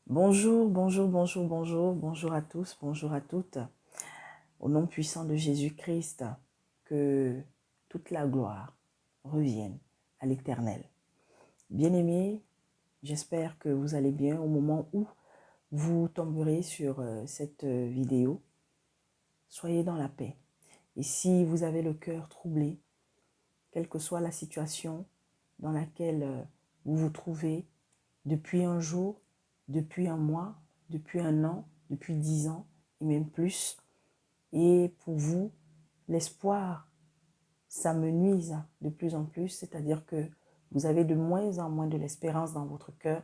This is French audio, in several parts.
Bonjour, bonjour, bonjour, bonjour, bonjour à tous, bonjour à toutes. Au nom puissant de Jésus-Christ, que toute la gloire revienne à l'Éternel. Bien-aimés, j'espère que vous allez bien au moment où vous tomberez sur cette vidéo. Soyez dans la paix. Et si vous avez le cœur troublé, quelle que soit la situation dans laquelle vous vous trouvez depuis un jour, depuis un mois, depuis un an, depuis 10 ans et même plus. Et pour vous, l'espoir s'amenuise de plus en plus, c'est-à-dire que vous avez de moins en moins de l'espérance dans votre cœur.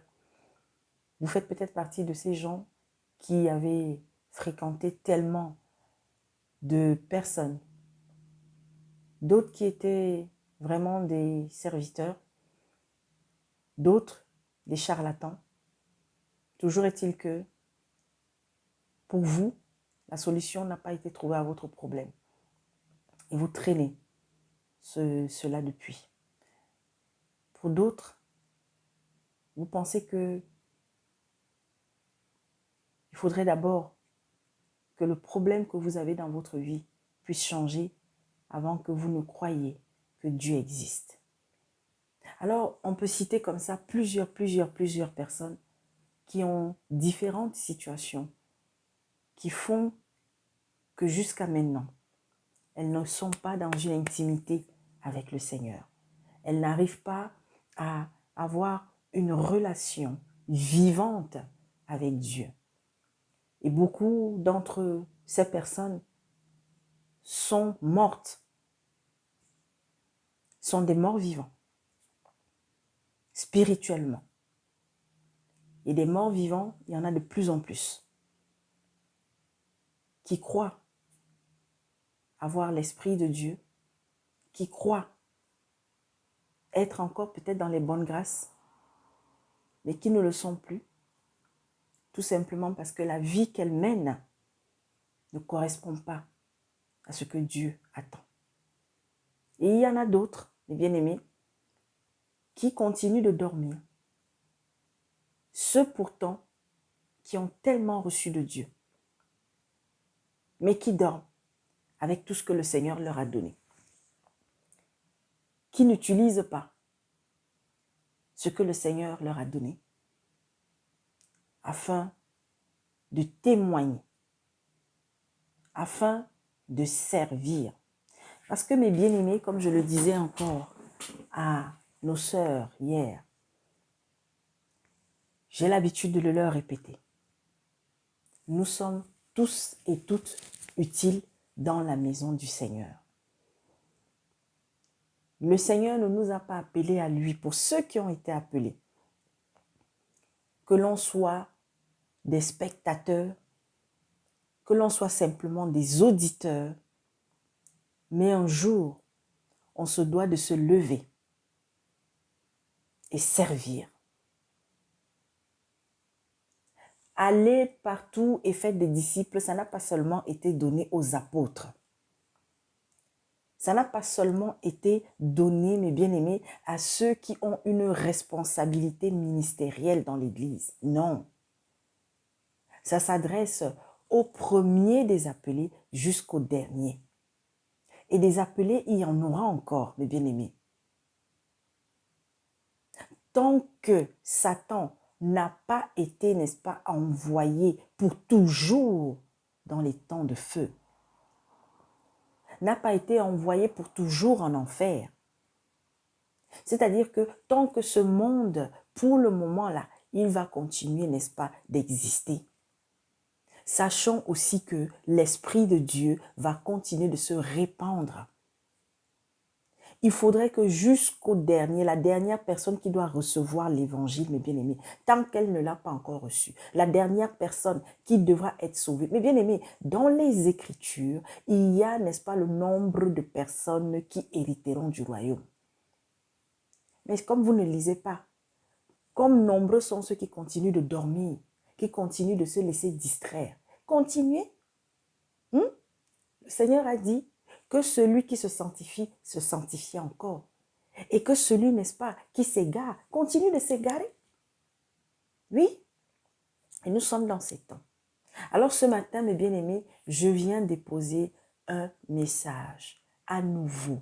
Vous faites peut-être partie de ces gens qui avaient fréquenté tellement de personnes, d'autres qui étaient vraiment des serviteurs, d'autres des charlatans. Toujours est-il que pour vous, la solution n'a pas été trouvée à votre problème. Et vous traînez cela depuis. Pour d'autres, vous pensez que il faudrait d'abord que le problème que vous avez dans votre vie puisse changer avant que vous ne croyiez que Dieu existe. Alors, on peut citer comme ça plusieurs personnes qui ont différentes situations qui font que jusqu'à maintenant, elles ne sont pas dans une intimité avec le Seigneur. Elles n'arrivent pas à avoir une relation vivante avec Dieu. Et beaucoup d'entre ces personnes sont mortes, sont des morts vivants, spirituellement. Et des morts vivants, il y en a de plus en plus, qui croient avoir l'Esprit de Dieu, qui croient être encore peut-être dans les bonnes grâces, mais qui ne le sont plus, tout simplement parce que la vie qu'elles mènent ne correspond pas à ce que Dieu attend. Et il y en a d'autres, les bien-aimés, qui continuent de dormir. Ceux pourtant qui ont tellement reçu de Dieu, mais qui dorment avec tout ce que le Seigneur leur a donné. Qui n'utilisent pas ce que le Seigneur leur a donné afin de témoigner, afin de servir. Parce que mes bien-aimés, comme je le disais encore à nos sœurs hier, j'ai l'habitude de le leur répéter. Nous sommes tous et toutes utiles dans la maison du Seigneur. Le Seigneur ne nous a pas appelés à lui pour ceux qui ont été appelés. Que l'on soit des spectateurs, que l'on soit simplement des auditeurs, mais un jour, on se doit de se lever et servir. Aller partout et faire des disciples, ça n'a pas seulement été donné aux apôtres. Ça n'a pas seulement été donné, mes bien-aimés, à ceux qui ont une responsabilité ministérielle dans l'Église. Non. Ça s'adresse au premier des appelés jusqu'au dernier. Et des appelés, il y en aura encore, mes bien-aimés. Tant que Satan n'a pas été, n'est-ce pas, envoyé pour toujours dans les temps de feu, n'a pas été envoyé pour toujours en enfer. C'est-à-dire que tant que ce monde, pour le moment là, il va continuer, n'est-ce pas, d'exister. Sachons aussi que l'Esprit de Dieu va continuer de se répandre. Il faudrait que jusqu'au dernier, la dernière personne qui doit recevoir l'évangile, mes bien-aimés, tant qu'elle ne l'a pas encore reçu, la dernière personne qui devra être sauvée. Mes bien-aimés, dans les Écritures, il y a, n'est-ce pas, le nombre de personnes qui hériteront du royaume. Mais comme vous ne lisez pas, comme nombreux sont ceux qui continuent de dormir, qui continuent de se laisser distraire, continuez. Le Seigneur a dit que celui qui se sanctifie encore. Et que celui, n'est-ce pas, qui s'égare, continue de s'égarer. Oui. Et nous sommes dans ces temps. Alors ce matin, mes bien-aimés, je viens déposer un message à nouveau.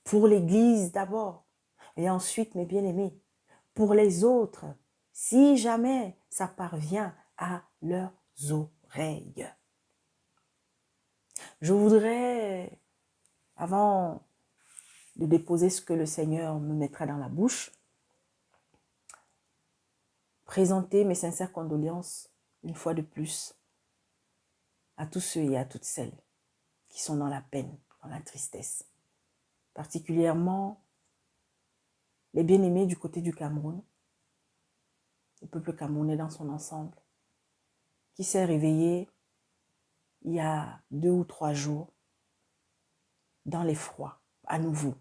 Pour l'Église d'abord. Et ensuite, mes bien-aimés, pour les autres, si jamais ça parvient à leurs oreilles. Je voudrais, avant de déposer ce que le Seigneur me mettra dans la bouche, présenter mes sincères condoléances une fois de plus à tous ceux et à toutes celles qui sont dans la peine, dans la tristesse. Particulièrement les bien-aimés du côté du Cameroun, le peuple camerounais dans son ensemble, qui s'est réveillé il y a 2 ou 3 jours dans l'effroi, à nouveau,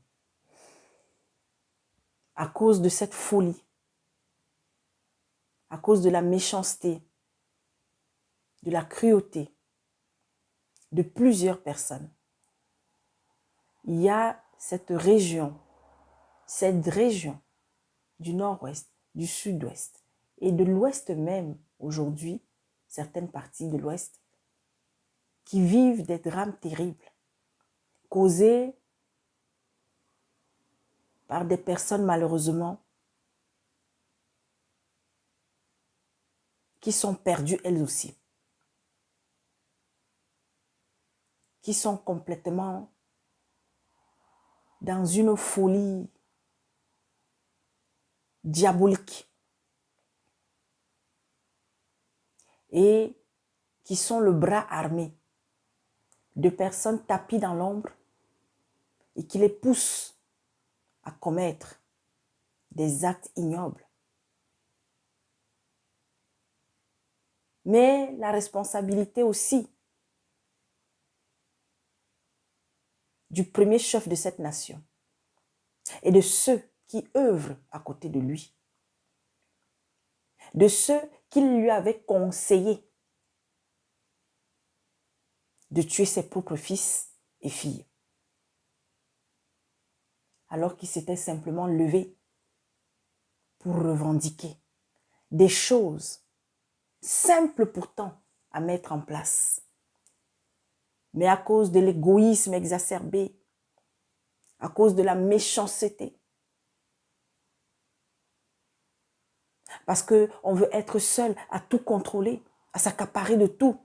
à cause de cette folie, à cause de la méchanceté, de la cruauté de plusieurs personnes. Il y a cette région du nord-ouest, du sud-ouest et de l'ouest même aujourd'hui, certaines parties de l'ouest, qui vivent des drames terribles causés par des personnes malheureusement qui sont perdues elles aussi, qui sont complètement dans une folie diabolique et qui sont le bras armé de personnes tapies dans l'ombre et qui les poussent à commettre des actes ignobles. Mais la responsabilité aussi du premier chef de cette nation et de ceux qui œuvrent à côté de lui, de ceux qui lui avaient conseillé de tuer ses propres fils et filles, alors qu'il s'était simplement levé pour revendiquer des choses simples pourtant à mettre en place. Mais à cause de l'égoïsme exacerbé, à cause de la méchanceté, parce qu'on veut être seul à tout contrôler, à s'accaparer de tout.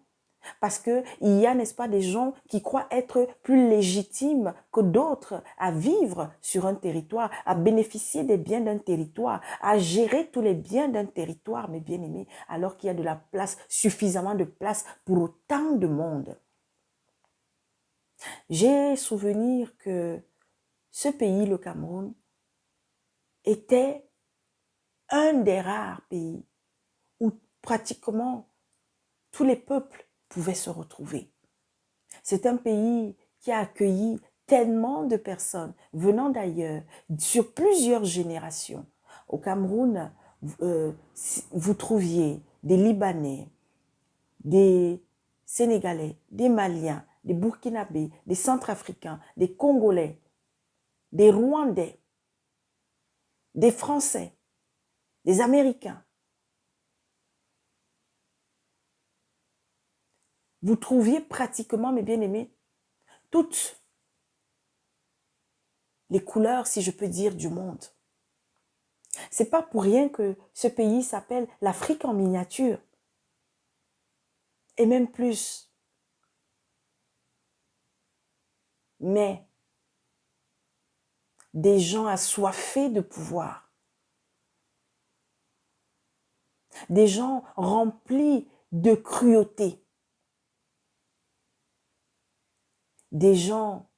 Parce qu'il y a, n'est-ce pas, des gens qui croient être plus légitimes que d'autres à vivre sur un territoire, à bénéficier des biens d'un territoire, à gérer tous les biens d'un territoire, mes bien-aimés, alors qu'il y a de la place, suffisamment de place pour autant de monde. J'ai souvenir que ce pays, le Cameroun, était un des rares pays où pratiquement tous les peuples pouvaient se retrouver. C'est un pays qui a accueilli tellement de personnes venant d'ailleurs, sur plusieurs générations. Au Cameroun, vous trouviez des Libanais, des Sénégalais, des Maliens, des Burkinabés, des Centrafricains, des Congolais, des Rwandais, des Français, des Américains. Vous trouviez pratiquement, mes bien-aimés, toutes les couleurs, si je peux dire, du monde. C'est pas pour rien que ce pays s'appelle l'Afrique en miniature. Et même plus. Mais des gens assoiffés de pouvoir. Des gens remplis de cruauté. Des gens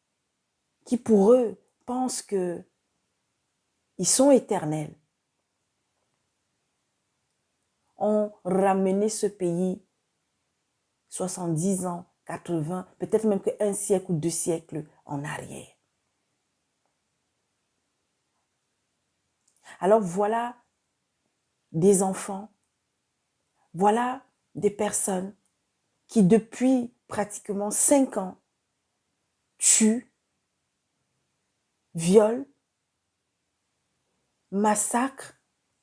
qui pour eux pensent que ils sont éternels. Ont ramené ce pays 70 ans, 80, peut-être même qu'un siècle ou 2 siècles en arrière. Alors voilà des enfants, voilà des personnes qui depuis pratiquement 5 ans tuent, violent, massacrent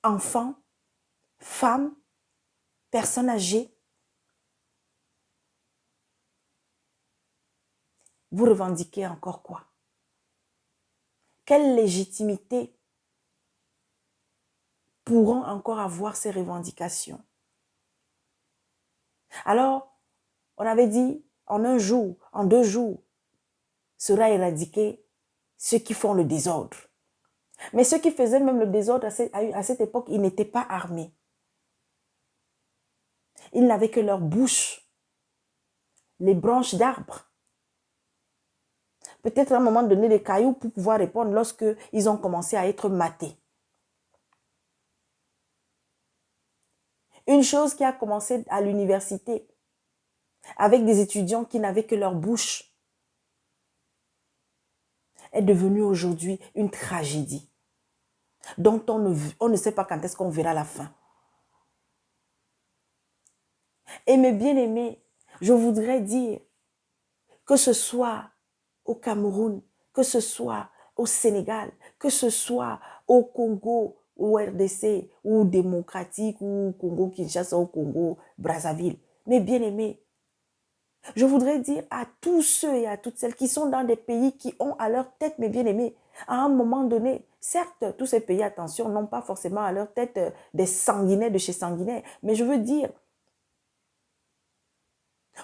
enfants, femmes, personnes âgées, vous revendiquez encore quoi? Quelle légitimité pourront encore avoir ces revendications? Alors, on avait dit, en un jour, en 2 jours, sera éradiqué ceux qui font le désordre. Mais ceux qui faisaient même le désordre à cette époque, ils n'étaient pas armés. Ils n'avaient que leur bouche, les branches d'arbres. Peut-être à un moment donné des cailloux pour pouvoir répondre lorsque ils ont commencé à être matés. Une chose qui a commencé à l'université avec des étudiants qui n'avaient que leur bouche est devenue aujourd'hui une tragédie dont on ne sait pas quand est-ce qu'on verra la fin. Et mes bien-aimés, je voudrais dire que ce soit au Cameroun, que ce soit au Sénégal, que ce soit au Congo, au RDC, ou démocratique, ou Congo-Kinshasa, ou Congo-Brazzaville. Mes bien-aimés, je voudrais dire à tous ceux et à toutes celles qui sont dans des pays qui ont à leur tête, mes bien-aimés, à un moment donné, certes, tous ces pays, attention, n'ont pas forcément à leur tête des sanguinaires de chez sanguinaires, mais je veux dire,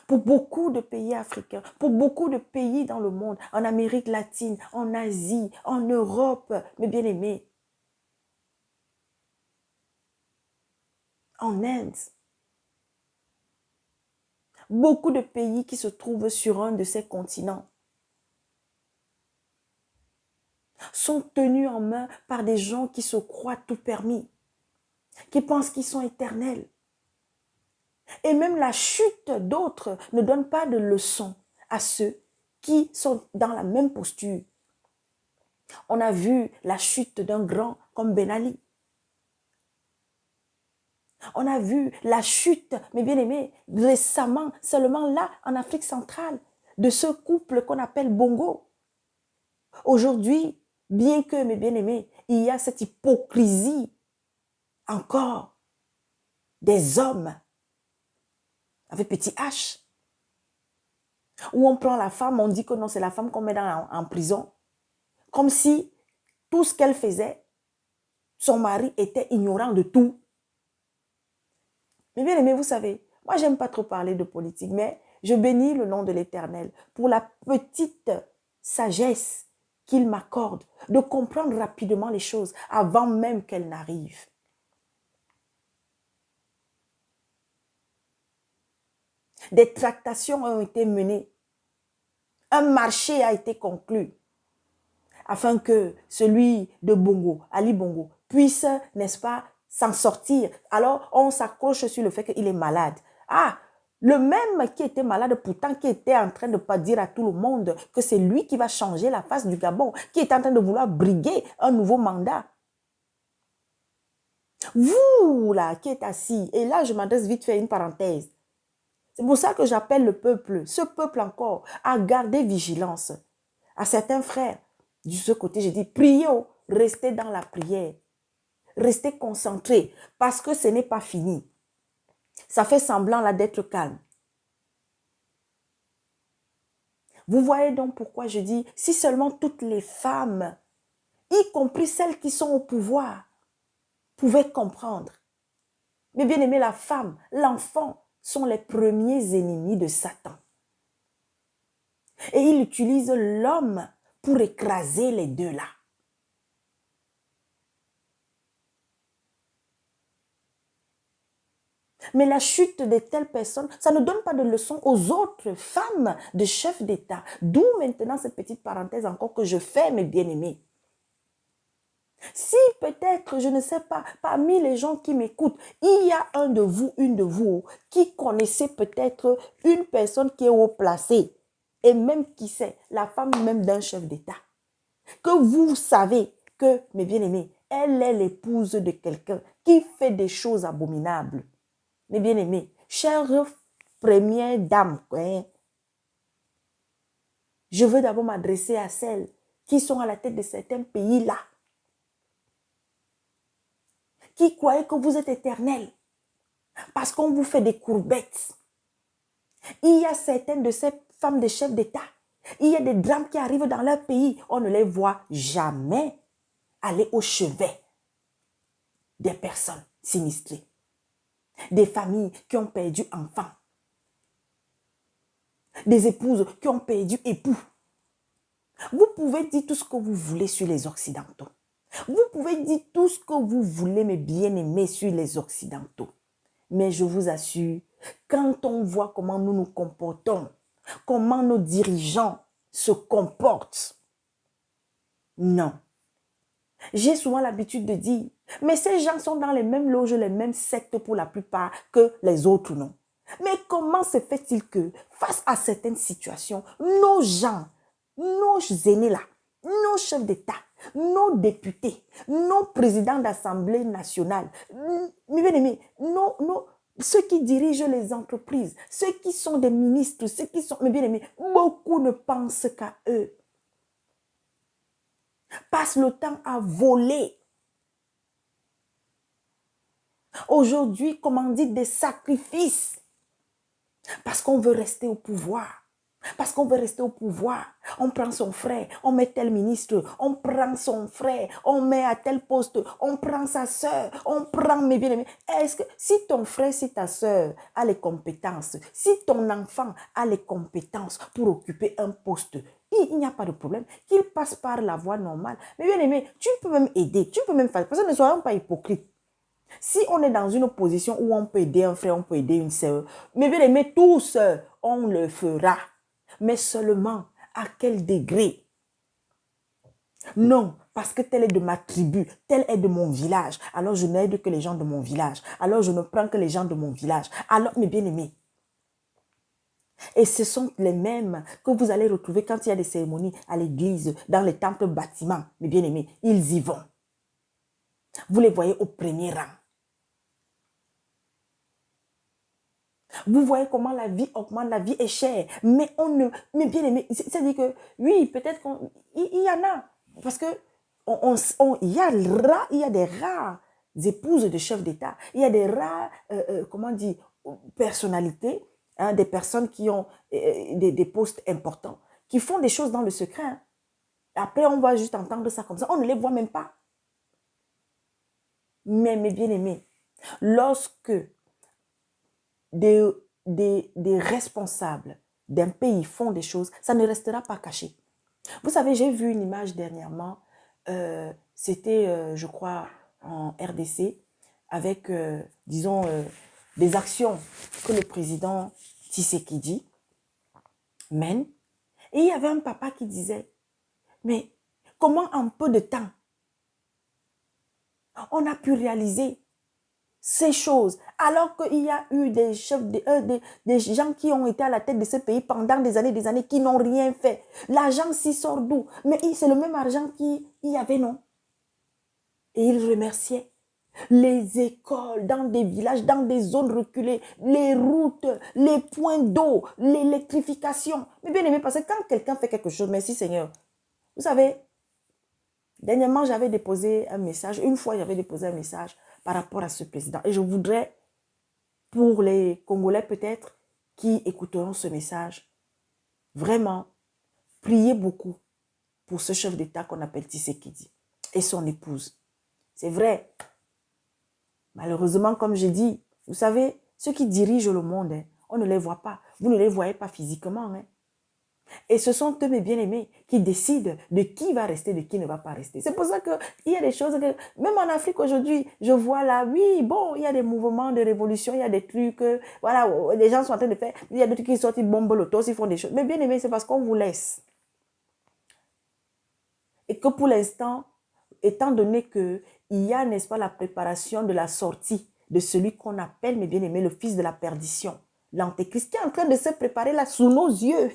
pour beaucoup de pays africains, pour beaucoup de pays dans le monde, en Amérique latine, en Asie, en Europe, mes bien-aimés, en Inde, beaucoup de pays qui se trouvent sur un de ces continents sont tenus en main par des gens qui se croient tout permis, qui pensent qu'ils sont éternels. Et même la chute d'autres ne donne pas de leçon à ceux qui sont dans la même posture. On a vu la chute d'un grand comme Ben Ali. On a vu la chute, mes bien-aimés, récemment, seulement là, en Afrique centrale, de ce couple qu'on appelle Bongo. Aujourd'hui, bien que, mes bien-aimés, il y a cette hypocrisie encore des hommes avec petit H, où on prend la femme, on dit que non, c'est la femme qu'on met en prison, comme si tout ce qu'elle faisait, son mari était ignorant de tout. Mais bien aimé, vous savez, moi, j'aime pas trop parler de politique, mais je bénis le nom de l'Éternel pour la petite sagesse qu'il m'accorde de comprendre rapidement les choses avant même qu'elles n'arrivent. Des tractations ont été menées. Un marché a été conclu afin que celui de Bongo, Ali Bongo, puisse, n'est-ce pas, s'en sortir. Alors, on s'accroche sur le fait qu'il est malade. Ah, le même qui était malade, pourtant, qui était en train de pas dire à tout le monde que c'est lui qui va changer la face du Gabon, qui est en train de vouloir briguer un nouveau mandat. Vous, là, qui êtes assis, et là, je m'adresse vite fait une parenthèse. C'est pour ça que j'appelle le peuple, ce peuple encore, à garder vigilance. À certains frères, de ce côté, je dis, priez, restez dans la prière. Restez concentrés, parce que ce n'est pas fini. Ça fait semblant là d'être calme. Vous voyez donc pourquoi je dis, si seulement toutes les femmes, y compris celles qui sont au pouvoir, pouvaient comprendre. Mais bien aimé, la femme, l'enfant sont les premiers ennemis de Satan. Et il utilise l'homme pour écraser les deux là. Mais la chute de telles personnes, ça ne donne pas de leçon aux autres femmes de chefs d'État. D'où maintenant cette petite parenthèse encore que je fais, mes bien-aimés. Si peut-être, je ne sais pas, parmi les gens qui m'écoutent, il y a un de vous, une de vous, qui connaissait peut-être une personne qui est haut placée, et même qui sait, la femme même d'un chef d'État, que vous savez que, mes bien-aimés, elle est l'épouse de quelqu'un qui fait des choses abominables. Mes bien-aimés, chère première dame, je veux d'abord m'adresser à celles qui sont à la tête de certains pays-là, qui croyaient que vous êtes éternel. Parce qu'on vous fait des courbettes. Il y a certaines de ces femmes de chefs d'État. Il y a des drames qui arrivent dans leur pays. On ne les voit jamais aller au chevet des personnes sinistrées. Des familles qui ont perdu enfants. Des épouses qui ont perdu époux. Vous pouvez dire tout ce que vous voulez sur les Occidentaux. Vous pouvez dire tout ce que vous voulez, mes bien-aimés, sur les Occidentaux. Mais je vous assure, quand on voit comment nous nous comportons, comment nos dirigeants se comportent, non. J'ai souvent l'habitude de dire, mais ces gens sont dans les mêmes loges, les mêmes sectes pour la plupart que les autres, non. Mais comment se fait-il que, face à certaines situations, nos gens, nos aînés là, nos chefs d'État, nos députés, nos présidents d'Assemblée nationale, mes bien-aimés, ceux qui dirigent les entreprises, ceux qui sont des ministres, ceux qui sont, mes bien-aimés, beaucoup ne pensent qu'à eux. Passent le temps à voler. Aujourd'hui, comment dire, des sacrifices. Parce qu'on veut rester au pouvoir. Parce qu'on veut rester au pouvoir. On prend son frère, on met tel ministre, on prend son frère, on met à tel poste, on prend sa soeur, on prend mes bien-aimés. Est-ce que si ton frère, si ta soeur a les compétences, si ton enfant a les compétences pour occuper un poste, il n'y a pas de problème, qu'il passe par la voie normale. Mais bien aimé, tu peux même aider, tu peux même faire, parce que ne soyons pas hypocrites. Si on est dans une position où on peut aider un frère, on peut aider une soeur, mais bien aimé, tous, on le fera. Mais seulement à quel degré? Non, parce que telle est de ma tribu, telle est de mon village. Alors je n'aide que les gens de mon village. Alors je ne prends que les gens de mon village. Alors, mes bien-aimés, et ce sont les mêmes que vous allez retrouver quand il y a des cérémonies à l'église, dans les temples bâtiments. Mes bien-aimés, ils y vont. Vous les voyez au premier rang. Vous voyez comment la vie augmente, la vie est chère. Mais on ne... Mais bien aimé, c'est-à-dire que, oui, peut-être qu'il y en a. Parce que il y a des rares épouses de chefs d'État. Il y a des rares, comment dire, personnalités, hein, des personnes qui ont des postes importants, qui font des choses dans le secret. Hein. Après, on va juste entendre ça comme ça. On ne les voit même pas. Mais mes bien-aimés, lorsque des responsables d'un pays font des choses, ça ne restera pas caché. Vous savez, j'ai vu une image dernièrement, c'était, je crois, en RDC, avec, disons, des actions que le président Tshisekedi mène. Et il y avait un papa qui disait, mais comment en peu de temps on a pu réaliser ces choses, alors qu'il y a eu des chefs, des gens qui ont été à la tête de ce pays pendant des années, qui n'ont rien fait. L'argent s'y sort d'où? Mais c'est le même argent qu'il y avait, non? Et il remerciait les écoles dans des villages, dans des zones reculées, les routes, les points d'eau, l'électrification. Mais bien aimé, parce que quand quelqu'un fait quelque chose, merci Seigneur. Vous savez, dernièrement, j'avais déposé un message, une fois j'avais déposé un message par rapport à ce président. Et je voudrais, pour les Congolais peut-être, qui écouteront ce message, vraiment, prier beaucoup pour ce chef d'État qu'on appelle Tshisekedi et son épouse. C'est vrai. Malheureusement, comme je dis, vous savez, ceux qui dirigent le monde, hein, on ne les voit pas. Vous ne les voyez pas physiquement. Hein. Et ce sont eux, mes bien-aimés, qui décident de qui va rester, de qui ne va pas rester. C'est pour ça qu'il y a des choses que, même en Afrique aujourd'hui, je vois là, oui, bon, il y a des mouvements de révolution, il y a des trucs, voilà, les gens sont en train de faire, il y a des trucs qui sortent, ils bombent l'auto, ils font des choses. Mais bien-aimés, c'est parce qu'on vous laisse. Et que pour l'instant, étant donné qu'il y a, n'est-ce pas, la préparation de la sortie de celui qu'on appelle, mes bien-aimés, le fils de la perdition, l'antéchrist, qui est en train de se préparer là sous nos yeux.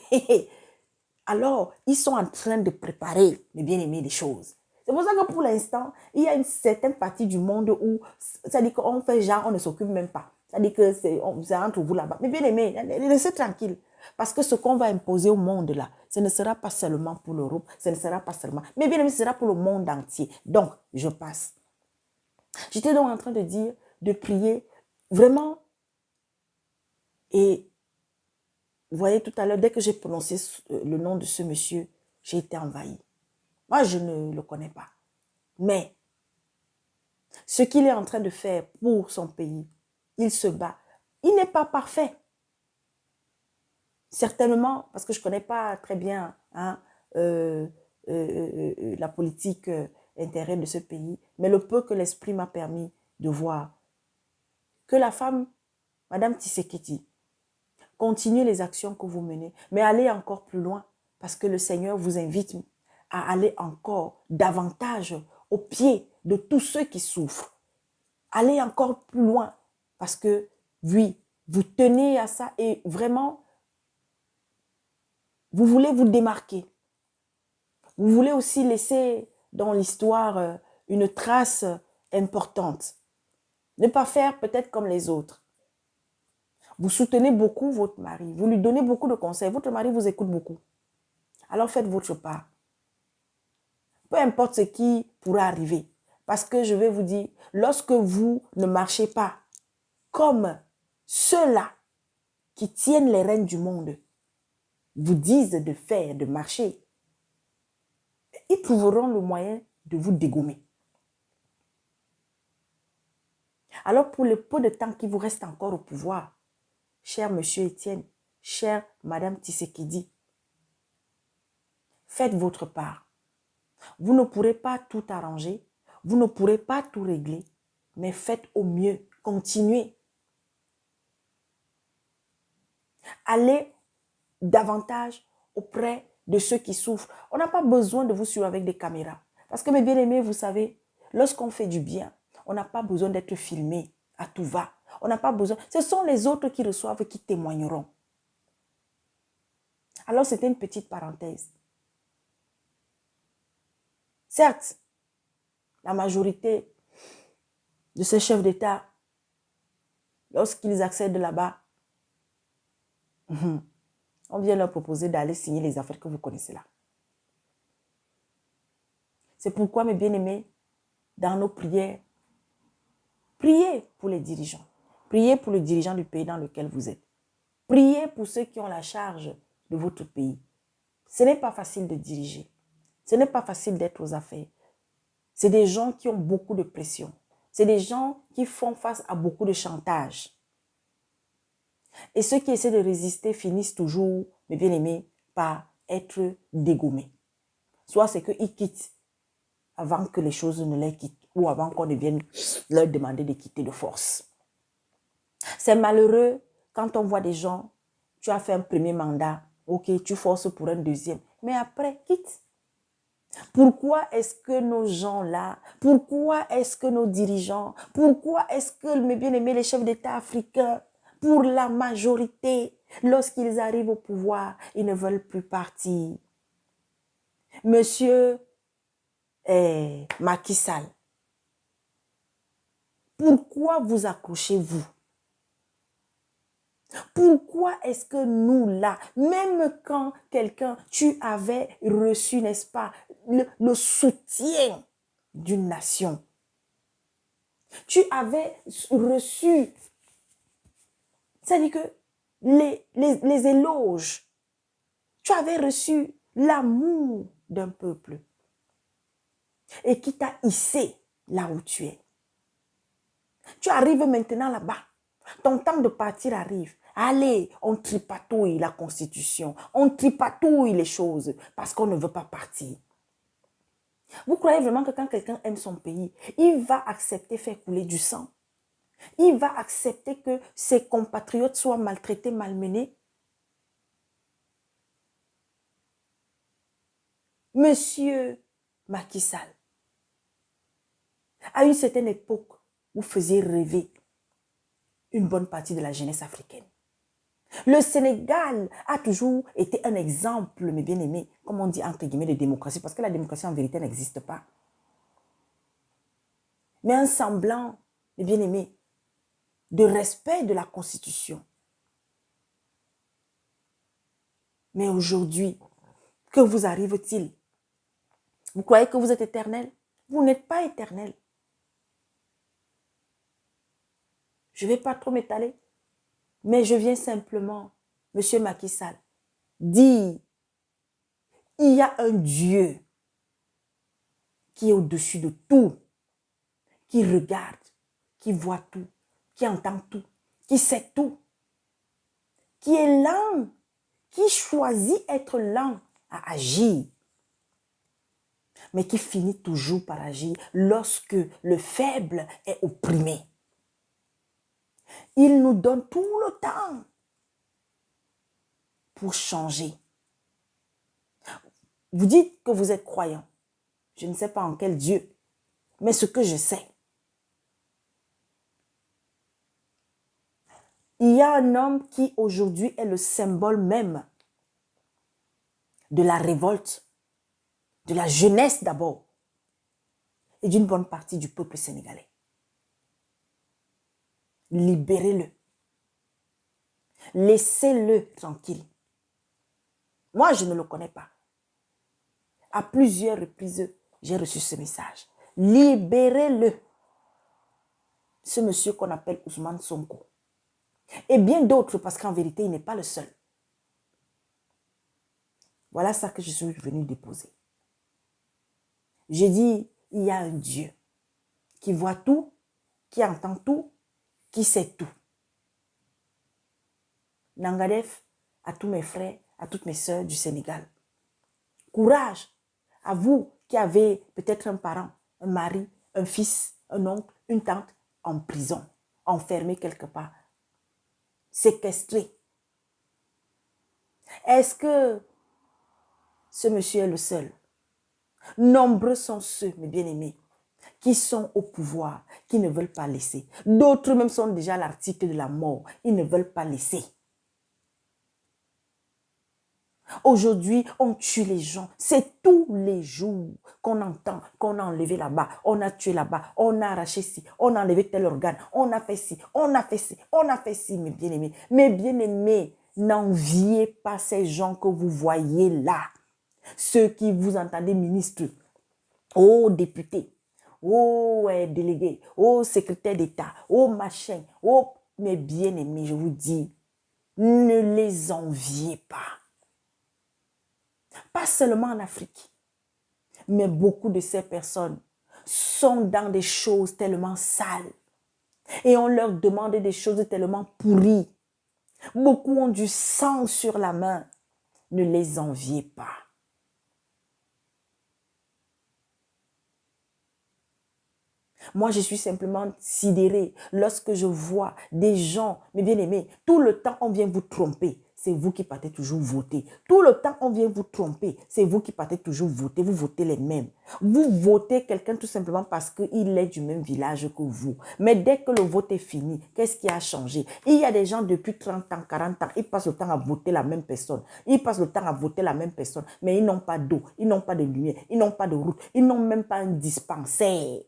Alors, ils sont en train de préparer, mes bien-aimés, les choses. C'est pour ça que pour l'instant, il y a une certaine partie du monde où, c'est-à-dire qu'on fait genre, on ne s'occupe même pas. C'est-à-dire que c'est entre vous là-bas. Mais bien-aimés, laissez tranquille. Parce que ce qu'on va imposer au monde là, ce ne sera pas seulement pour l'Europe, ce ne sera pas seulement, mais bien aimé, ce sera pour le monde entier. Donc, je passe. J'étais donc en train de dire, de prier, vraiment Et vous voyez tout à l'heure, dès que j'ai prononcé le nom de ce monsieur, j'ai été envahie. Moi, je ne le connais pas. Mais ce qu'il est en train de faire pour son pays, il se bat. Il n'est pas parfait. Certainement, parce que je ne connais pas très bien la politique intérieure de ce pays, mais le peu que l'esprit m'a permis de voir, que la femme, Madame Tshisekedi, continuez les actions que vous menez, mais allez encore plus loin, parce que le Seigneur vous invite à aller encore davantage au pied de tous ceux qui souffrent. Allez encore plus loin, parce que, oui, vous tenez à ça et vraiment, vous voulez vous démarquer. Vous voulez aussi laisser dans l'histoire une trace importante. Ne pas faire peut-être comme les autres. Vous soutenez beaucoup votre mari, vous lui donnez beaucoup de conseils, votre mari vous écoute beaucoup. Alors faites votre part. Peu importe ce qui pourra arriver. Parce que je vais vous dire, lorsque vous ne marchez pas comme ceux-là qui tiennent les rênes du monde vous disent de faire, de marcher, ils trouveront le moyen de vous dégommer. Alors pour le peu de temps qui vous reste encore au pouvoir, cher monsieur Étienne, chère madame Tshisekedi, faites votre part. Vous ne pourrez pas tout arranger, vous ne pourrez pas tout régler, mais faites au mieux, continuez. Allez davantage auprès de ceux qui souffrent. On n'a pas besoin de vous suivre avec des caméras. Parce que mes bien-aimés, vous savez, lorsqu'on fait du bien, on n'a pas besoin d'être filmé à tout va. On n'a pas besoin. Ce sont les autres qui reçoivent qui témoigneront. Alors, c'était une petite parenthèse. Certes, la majorité de ces chefs d'État, lorsqu'ils accèdent là-bas, on vient leur proposer d'aller signer les affaires que vous connaissez là. C'est pourquoi, mes bien-aimés, dans nos prières, priez pour les dirigeants. Priez pour le dirigeant du pays dans lequel vous êtes. Priez pour ceux qui ont la charge de votre pays. Ce n'est pas facile de diriger. Ce n'est pas facile d'être aux affaires. C'est des gens qui ont beaucoup de pression. C'est des gens qui font face à beaucoup de chantage. Et ceux qui essaient de résister finissent toujours, mes bien-aimés, par être dégommés. Soit c'est qu'ils quittent avant que les choses ne les quittent ou avant qu'on ne vienne leur demander de quitter de force. C'est malheureux quand on voit des gens, tu as fait un premier mandat, ok, tu forces pour un deuxième, mais après, quitte. Pourquoi est-ce que nos gens-là, pourquoi est-ce que nos dirigeants, pourquoi est-ce que, mes bien-aimés, les chefs d'État africains, pour la majorité, lorsqu'ils arrivent au pouvoir, ils ne veulent plus partir? Monsieur Macky Sall, pourquoi vous accrochez-vous? Pourquoi est-ce que nous là, même quand quelqu'un, tu avais reçu, n'est-ce pas, le soutien d'une nation, tu avais reçu, c'est-à-dire que les éloges, tu avais reçu l'amour d'un peuple et qui t'a hissé là où tu es. Tu arrives maintenant là-bas, ton temps de partir arrive. Allez, on tripatouille la constitution, on tripatouille les choses parce qu'on ne veut pas partir. Vous croyez vraiment que quand quelqu'un aime son pays, il va accepter faire couler du sang? Il va accepter que ses compatriotes soient maltraités, malmenés? Monsieur Macky Sall, à une certaine époque, vous faisiez rêver une bonne partie de la jeunesse africaine. Le Sénégal a toujours été un exemple, mes bien-aimés, comme on dit entre guillemets, de démocratie, parce que la démocratie en vérité n'existe pas. Mais un semblant, mes bien-aimés, de respect de la Constitution. Mais aujourd'hui, que vous arrive-t-il? Vous croyez que vous êtes éternel? Vous n'êtes pas éternel. Je ne vais pas trop m'étaler. Mais je viens simplement, Monsieur Macky Sall, dire, il y a un Dieu qui est au-dessus de tout, qui regarde, qui voit tout, qui entend tout, qui sait tout, qui est lent, qui choisit être lent à agir, mais qui finit toujours par agir lorsque le faible est opprimé. Il nous donne tout le temps pour changer. Vous dites que vous êtes croyant. Je ne sais pas en quel Dieu, mais ce que je sais, il y a un homme qui aujourd'hui est le symbole même de la révolte, de la jeunesse d'abord, et d'une bonne partie du peuple sénégalais. Libérez-le. Laissez-le tranquille. Moi, je ne le connais pas. À plusieurs reprises, j'ai reçu ce message. Libérez-le. Ce monsieur qu'on appelle Ousmane Sonko. Et bien d'autres, parce qu'en vérité, il n'est pas le seul. Voilà ça que je suis venu déposer. J'ai dit, il y a un Dieu qui voit tout, qui entend tout, qui sait tout. Nangadef, à tous mes frères, à toutes mes sœurs du Sénégal. Courage à vous qui avez peut-être un parent, un mari, un fils, un oncle, une tante en prison, enfermé quelque part, séquestré. Est-ce que ce monsieur est le seul? Nombreux sont ceux, mes bien-aimés, qui sont au pouvoir, qui ne veulent pas laisser. D'autres même sont déjà à l'article de la mort. Ils ne veulent pas laisser. Aujourd'hui, on tue les gens. C'est tous les jours qu'on entend qu'on a enlevé là-bas, on a tué là-bas, on a arraché ci, on a enlevé tel organe, on a fait ci, on a fait ci, on a fait ci, mes bien-aimés. Mes bien-aimés, n'enviez pas ces gens que vous voyez là. Ceux qui vous entendez ministres, oh députés, oh délégués, oh secrétaire d'État, oh machin, oh mes bien-aimés, je vous dis, ne les enviez pas. Pas seulement en Afrique, mais beaucoup de ces personnes sont dans des choses tellement sales et on leur demande des choses tellement pourries. Beaucoup ont du sang sur la main. Ne les enviez pas. Moi, je suis simplement sidérée lorsque je vois des gens, mes bien-aimés, tout le temps, on vient vous tromper. C'est vous qui partez toujours voter. Tout le temps, on vient vous tromper. C'est vous qui partez toujours voter. Vous votez les mêmes. Vous votez quelqu'un tout simplement parce qu'il est du même village que vous. Mais dès que le vote est fini, qu'est-ce qui a changé? Il y a des gens depuis 30 ans, 40 ans, ils passent le temps à voter la même personne. Ils passent le temps à voter la même personne. Mais ils n'ont pas d'eau, ils n'ont pas de lumière, ils n'ont pas de route, ils n'ont même pas un dispensaire.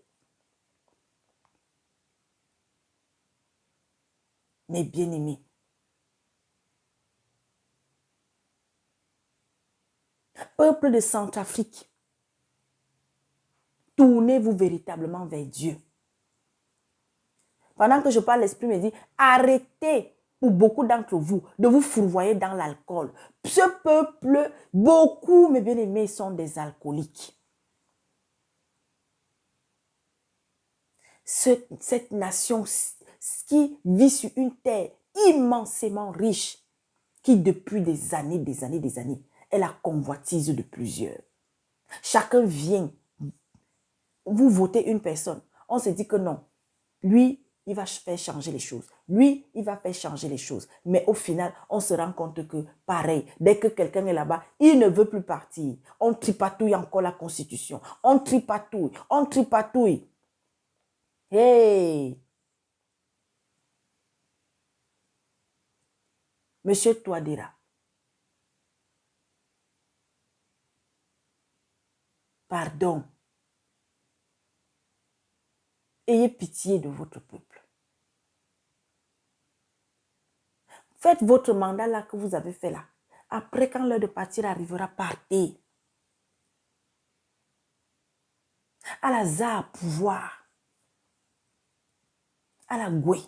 Mes bien-aimés, peuple de Centrafrique, tournez-vous véritablement vers Dieu. Pendant que je parle, l'Esprit me dit, arrêtez pour beaucoup d'entre vous de vous fourvoyer dans l'alcool. Ce peuple, beaucoup, mes bien-aimés, sont des alcooliques. Cette nation qui vit sur une terre immensément riche, qui depuis des années, est la convoitise de plusieurs. Chacun vient, vous votez une personne, on se dit que non, lui, il va faire changer les choses. Lui, il va faire changer les choses. Mais au final, on se rend compte que, pareil, dès que quelqu'un est là-bas, il ne veut plus partir. On tripatouille encore la Constitution. On tripatouille, on tripatouille. Hey! Monsieur Touadéra, pardon. Ayez pitié de votre peuple. Faites votre mandat là que vous avez fait là. Après, quand l'heure de partir arrivera, partez. À la ZA, pouvoir. À la Goué.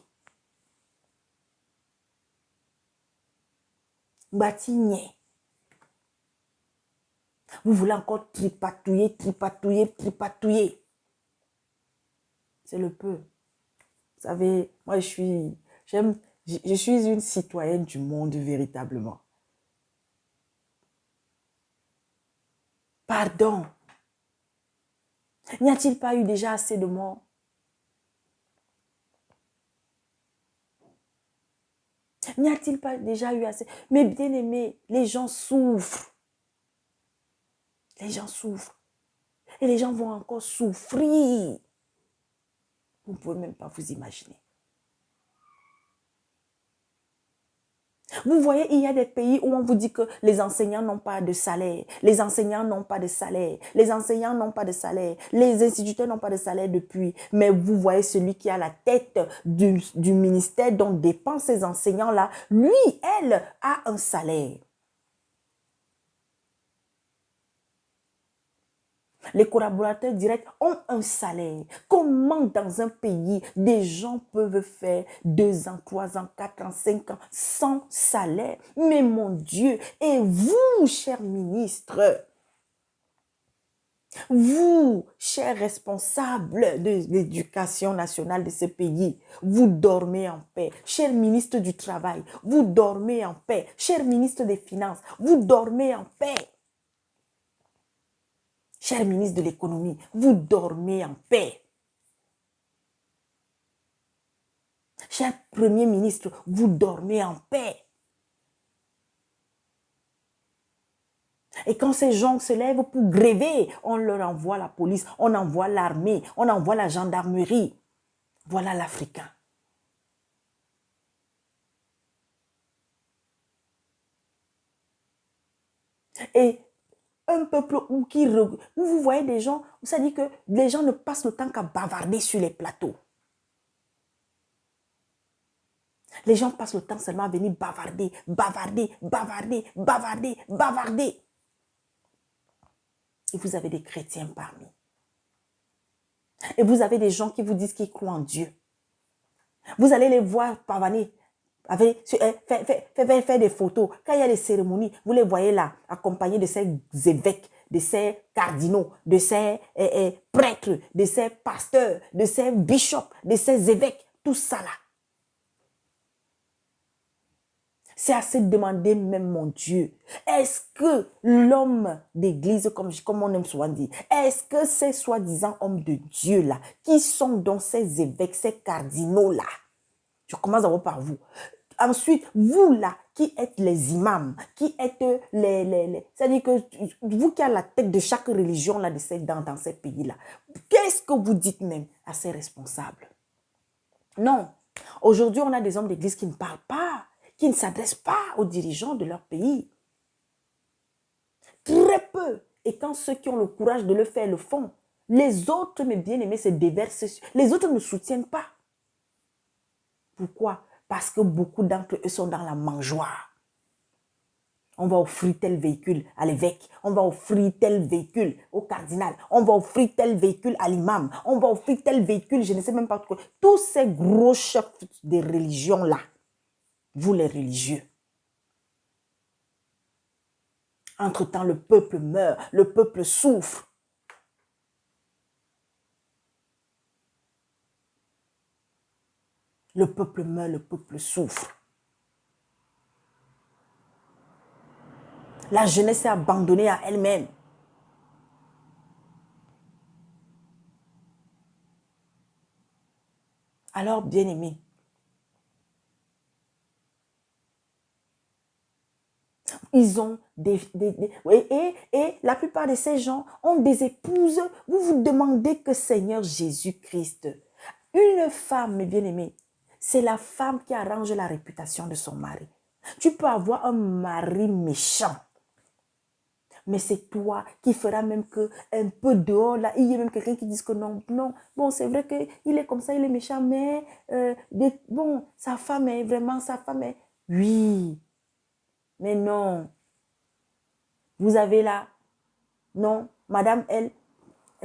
Batigné. Vous voulez encore tripatouiller, tripatouiller, tripatouiller. C'est le peu. Vous savez, moi je suis une citoyenne du monde véritablement. Pardon. N'y a-t-il pas eu déjà assez de morts? N'y a-t-il pas déjà eu assez? Mais bien aimés, les gens souffrent. Les gens souffrent. Et les gens vont encore souffrir. Vous ne pouvez même pas vous imaginer. Vous voyez, il y a des pays où on vous dit que les enseignants n'ont pas de salaire. Les enseignants n'ont pas de salaire. Les enseignants n'ont pas de salaire. Les instituteurs n'ont pas de salaire depuis. Mais vous voyez celui qui a la tête du ministère dont dépendent ces enseignants-là. Lui, elle, a un salaire. Les collaborateurs directs ont un salaire. Comment dans un pays, des gens peuvent faire 2 ans, 3 ans, 4 ans, 5 ans sans salaire? Mais mon Dieu, et vous, chers ministres, vous, chers responsables de l'éducation nationale de ce pays, vous dormez en paix. Chers ministres du Travail, vous dormez en paix. Chers ministres des Finances, vous dormez en paix. Cher ministre de l'économie, vous dormez en paix. Cher premier ministre, vous dormez en paix. Et quand ces gens se lèvent pour gréver, on leur envoie la police, on envoie l'armée, on envoie la gendarmerie. Voilà l'Africain. Et un peuple où vous voyez des gens, ça dit que les gens ne passent le temps qu'à bavarder sur les plateaux. Les gens passent le temps seulement à venir bavarder, bavarder, bavarder, bavarder, bavarder. Et vous avez des chrétiens parmi. Et vous avez des gens qui vous disent qu'ils croient en Dieu. Vous allez les voir pavaner, faire des photos. Quand il y a des cérémonies, vous les voyez là, accompagnés de ces évêques, de ces cardinaux, de ces prêtres, de ces pasteurs, de ces bishops, de ces évêques, tout ça là. C'est à se demander même, mon Dieu, est-ce que l'homme d'église, comme on aime souvent dire, est-ce que ces soi-disant hommes de Dieu là, qui sont dans ces évêques, ces cardinaux là, je commence d'abord par vous. Ensuite, vous là, qui êtes les imams, qui êtes c'est-à-dire que vous qui avez la tête de chaque religion là, dans ces pays-là, qu'est-ce que vous dites même à ces responsables? Non. Aujourd'hui, on a des hommes d'église qui ne parlent pas, qui ne s'adressent pas aux dirigeants de leur pays. Très peu. Et quand ceux qui ont le courage de le faire le font, les autres, mes bien-aimés, se déversent. Les autres ne soutiennent pas. Pourquoi? Parce que beaucoup d'entre eux sont dans la mangeoire. On va offrir tel véhicule à l'évêque. On va offrir tel véhicule au cardinal. On va offrir tel véhicule à l'imam. On va offrir tel véhicule, je ne sais même pas quoi. Tous ces gros chefs des religions-là, vous les religieux. Entre-temps, le peuple meurt, le peuple souffre. Le peuple meurt, le peuple souffre. La jeunesse est abandonnée à elle-même. Alors, bien-aimés, ils ont et la plupart de ces gens ont des épouses. Vous vous demandez que Seigneur Jésus-Christ, une femme, mes bien-aimés, c'est la femme qui arrange la réputation de son mari. Tu peux avoir un mari méchant, mais c'est toi qui feras même que un peu dehors, là, il y a même quelqu'un qui dit que non, non, bon, c'est vrai qu'il est comme ça, il est méchant, mais bon, sa femme est vraiment, sa femme est, oui, mais non. Vous avez là, non, madame, elle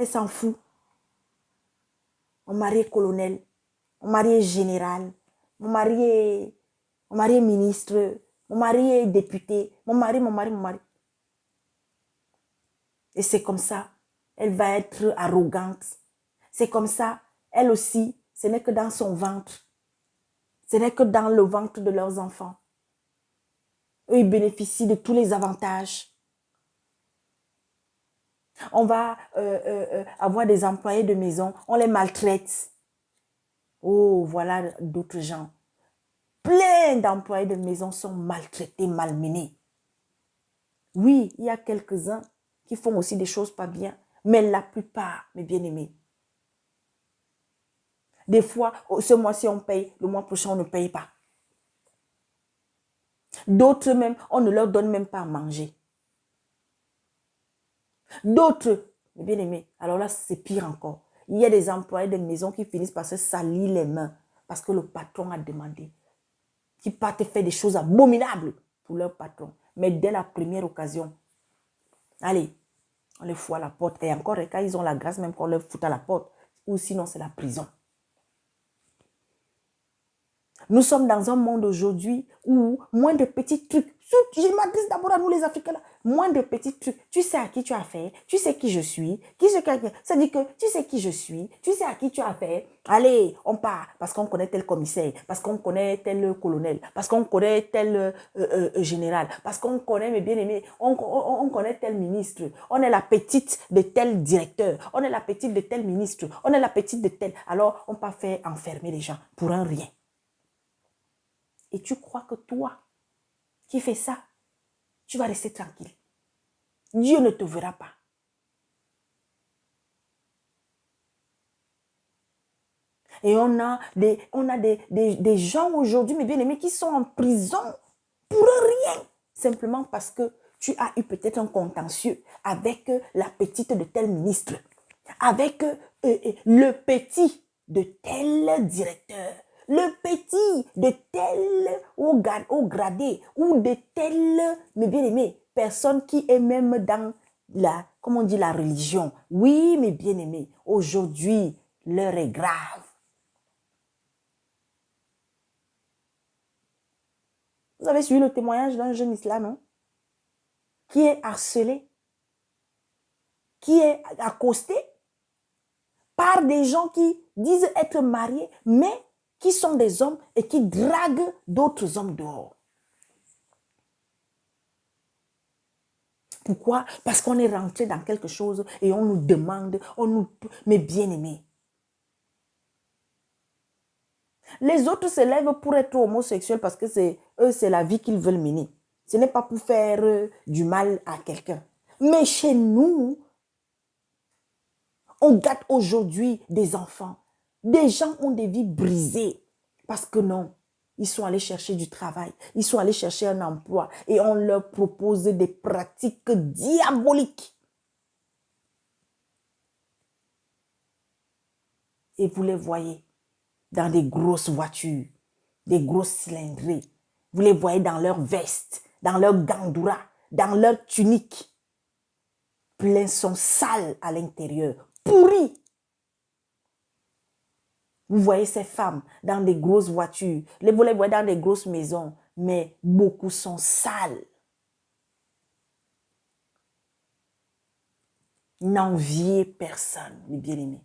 s'en fout. Mon mari est colonel, mon mari est général, mon mari est ministre, Mon mari est député. Mon mari. Et c'est comme ça, elle va être arrogante. C'est comme ça, elle aussi, ce n'est que dans son ventre. Ce n'est que dans le ventre de leurs enfants. Eux, ils bénéficient de tous les avantages. On va avoir des employés de maison, on les maltraite. Oh, voilà d'autres gens. Plein d'employés de maison sont maltraités, malmenés. Oui, il y a quelques-uns qui font aussi des choses pas bien, mais la plupart, mes bien-aimés, des fois, ce mois-ci on paye, le mois prochain on ne paye pas. D'autres même, on ne leur donne même pas à manger. D'autres, mes bien-aimés, alors là c'est pire encore. Il y a des employés de maison qui finissent par se salir les mains parce que le patron a demandé. Qui partent faire des choses abominables pour leur patron. Mais dès la première occasion, allez, on les fout à la porte. Et encore, quand ils ont la grâce, même qu'on leur fout à la porte. Ou sinon, c'est la prison. Nous sommes dans un monde aujourd'hui où moins de petits trucs, je m'adresse d'abord à nous les Africains, là, moins de petits trucs, tu sais à qui tu as affaire, tu sais qui je suis, ça dit que tu sais qui je suis, tu sais à qui tu as affaire, allez, on part, parce qu'on connaît tel commissaire, parce qu'on connaît tel colonel, parce qu'on connaît tel général, parce qu'on connaît, mes bien-aimés, on connaît tel ministre, on est la petite de tel directeur, on est la petite de tel ministre, on est la petite de tel, alors on part faire enfermer les gens pour un rien. Et tu crois que toi, qui fais ça, tu vas rester tranquille. Dieu ne te verra pas. Et on a des gens aujourd'hui, mes bien-aimés, qui sont en prison pour rien. Simplement parce que tu as eu peut-être un contentieux avec la petite de tel ministre, avec le petit de tel directeur, le petit de tel au gradé ou de tel, mes bien-aimés, personne qui est même dans la, comment on dit, la religion. Oui, mes bien-aimés, aujourd'hui, l'heure est grave. Vous avez suivi le témoignage d'un jeune islam, non? Qui est harcelé, qui est accosté par des gens qui disent être mariés, mais qui sont des hommes et qui draguent d'autres hommes dehors. Pourquoi? Parce qu'on est rentré dans quelque chose et on nous demande, mais bien aimés. Les autres se lèvent pour être homosexuels parce que c'est la vie qu'ils veulent mener. Ce n'est pas pour faire du mal à quelqu'un. Mais chez nous, on gâte aujourd'hui des enfants. Des gens ont des vies brisées parce que non, ils sont allés chercher du travail, ils sont allés chercher un emploi et on leur propose des pratiques diaboliques. Et vous les voyez dans des grosses voitures, des grosses cylindrées. Vous les voyez dans leurs vestes, dans leurs gandouras, dans leurs tuniques. Pleins sont sales à l'intérieur, pourris. Vous voyez ces femmes dans des grosses voitures, vous les voyez dans des grosses maisons, mais beaucoup sont sales. N'enviez personne, mes bien-aimés.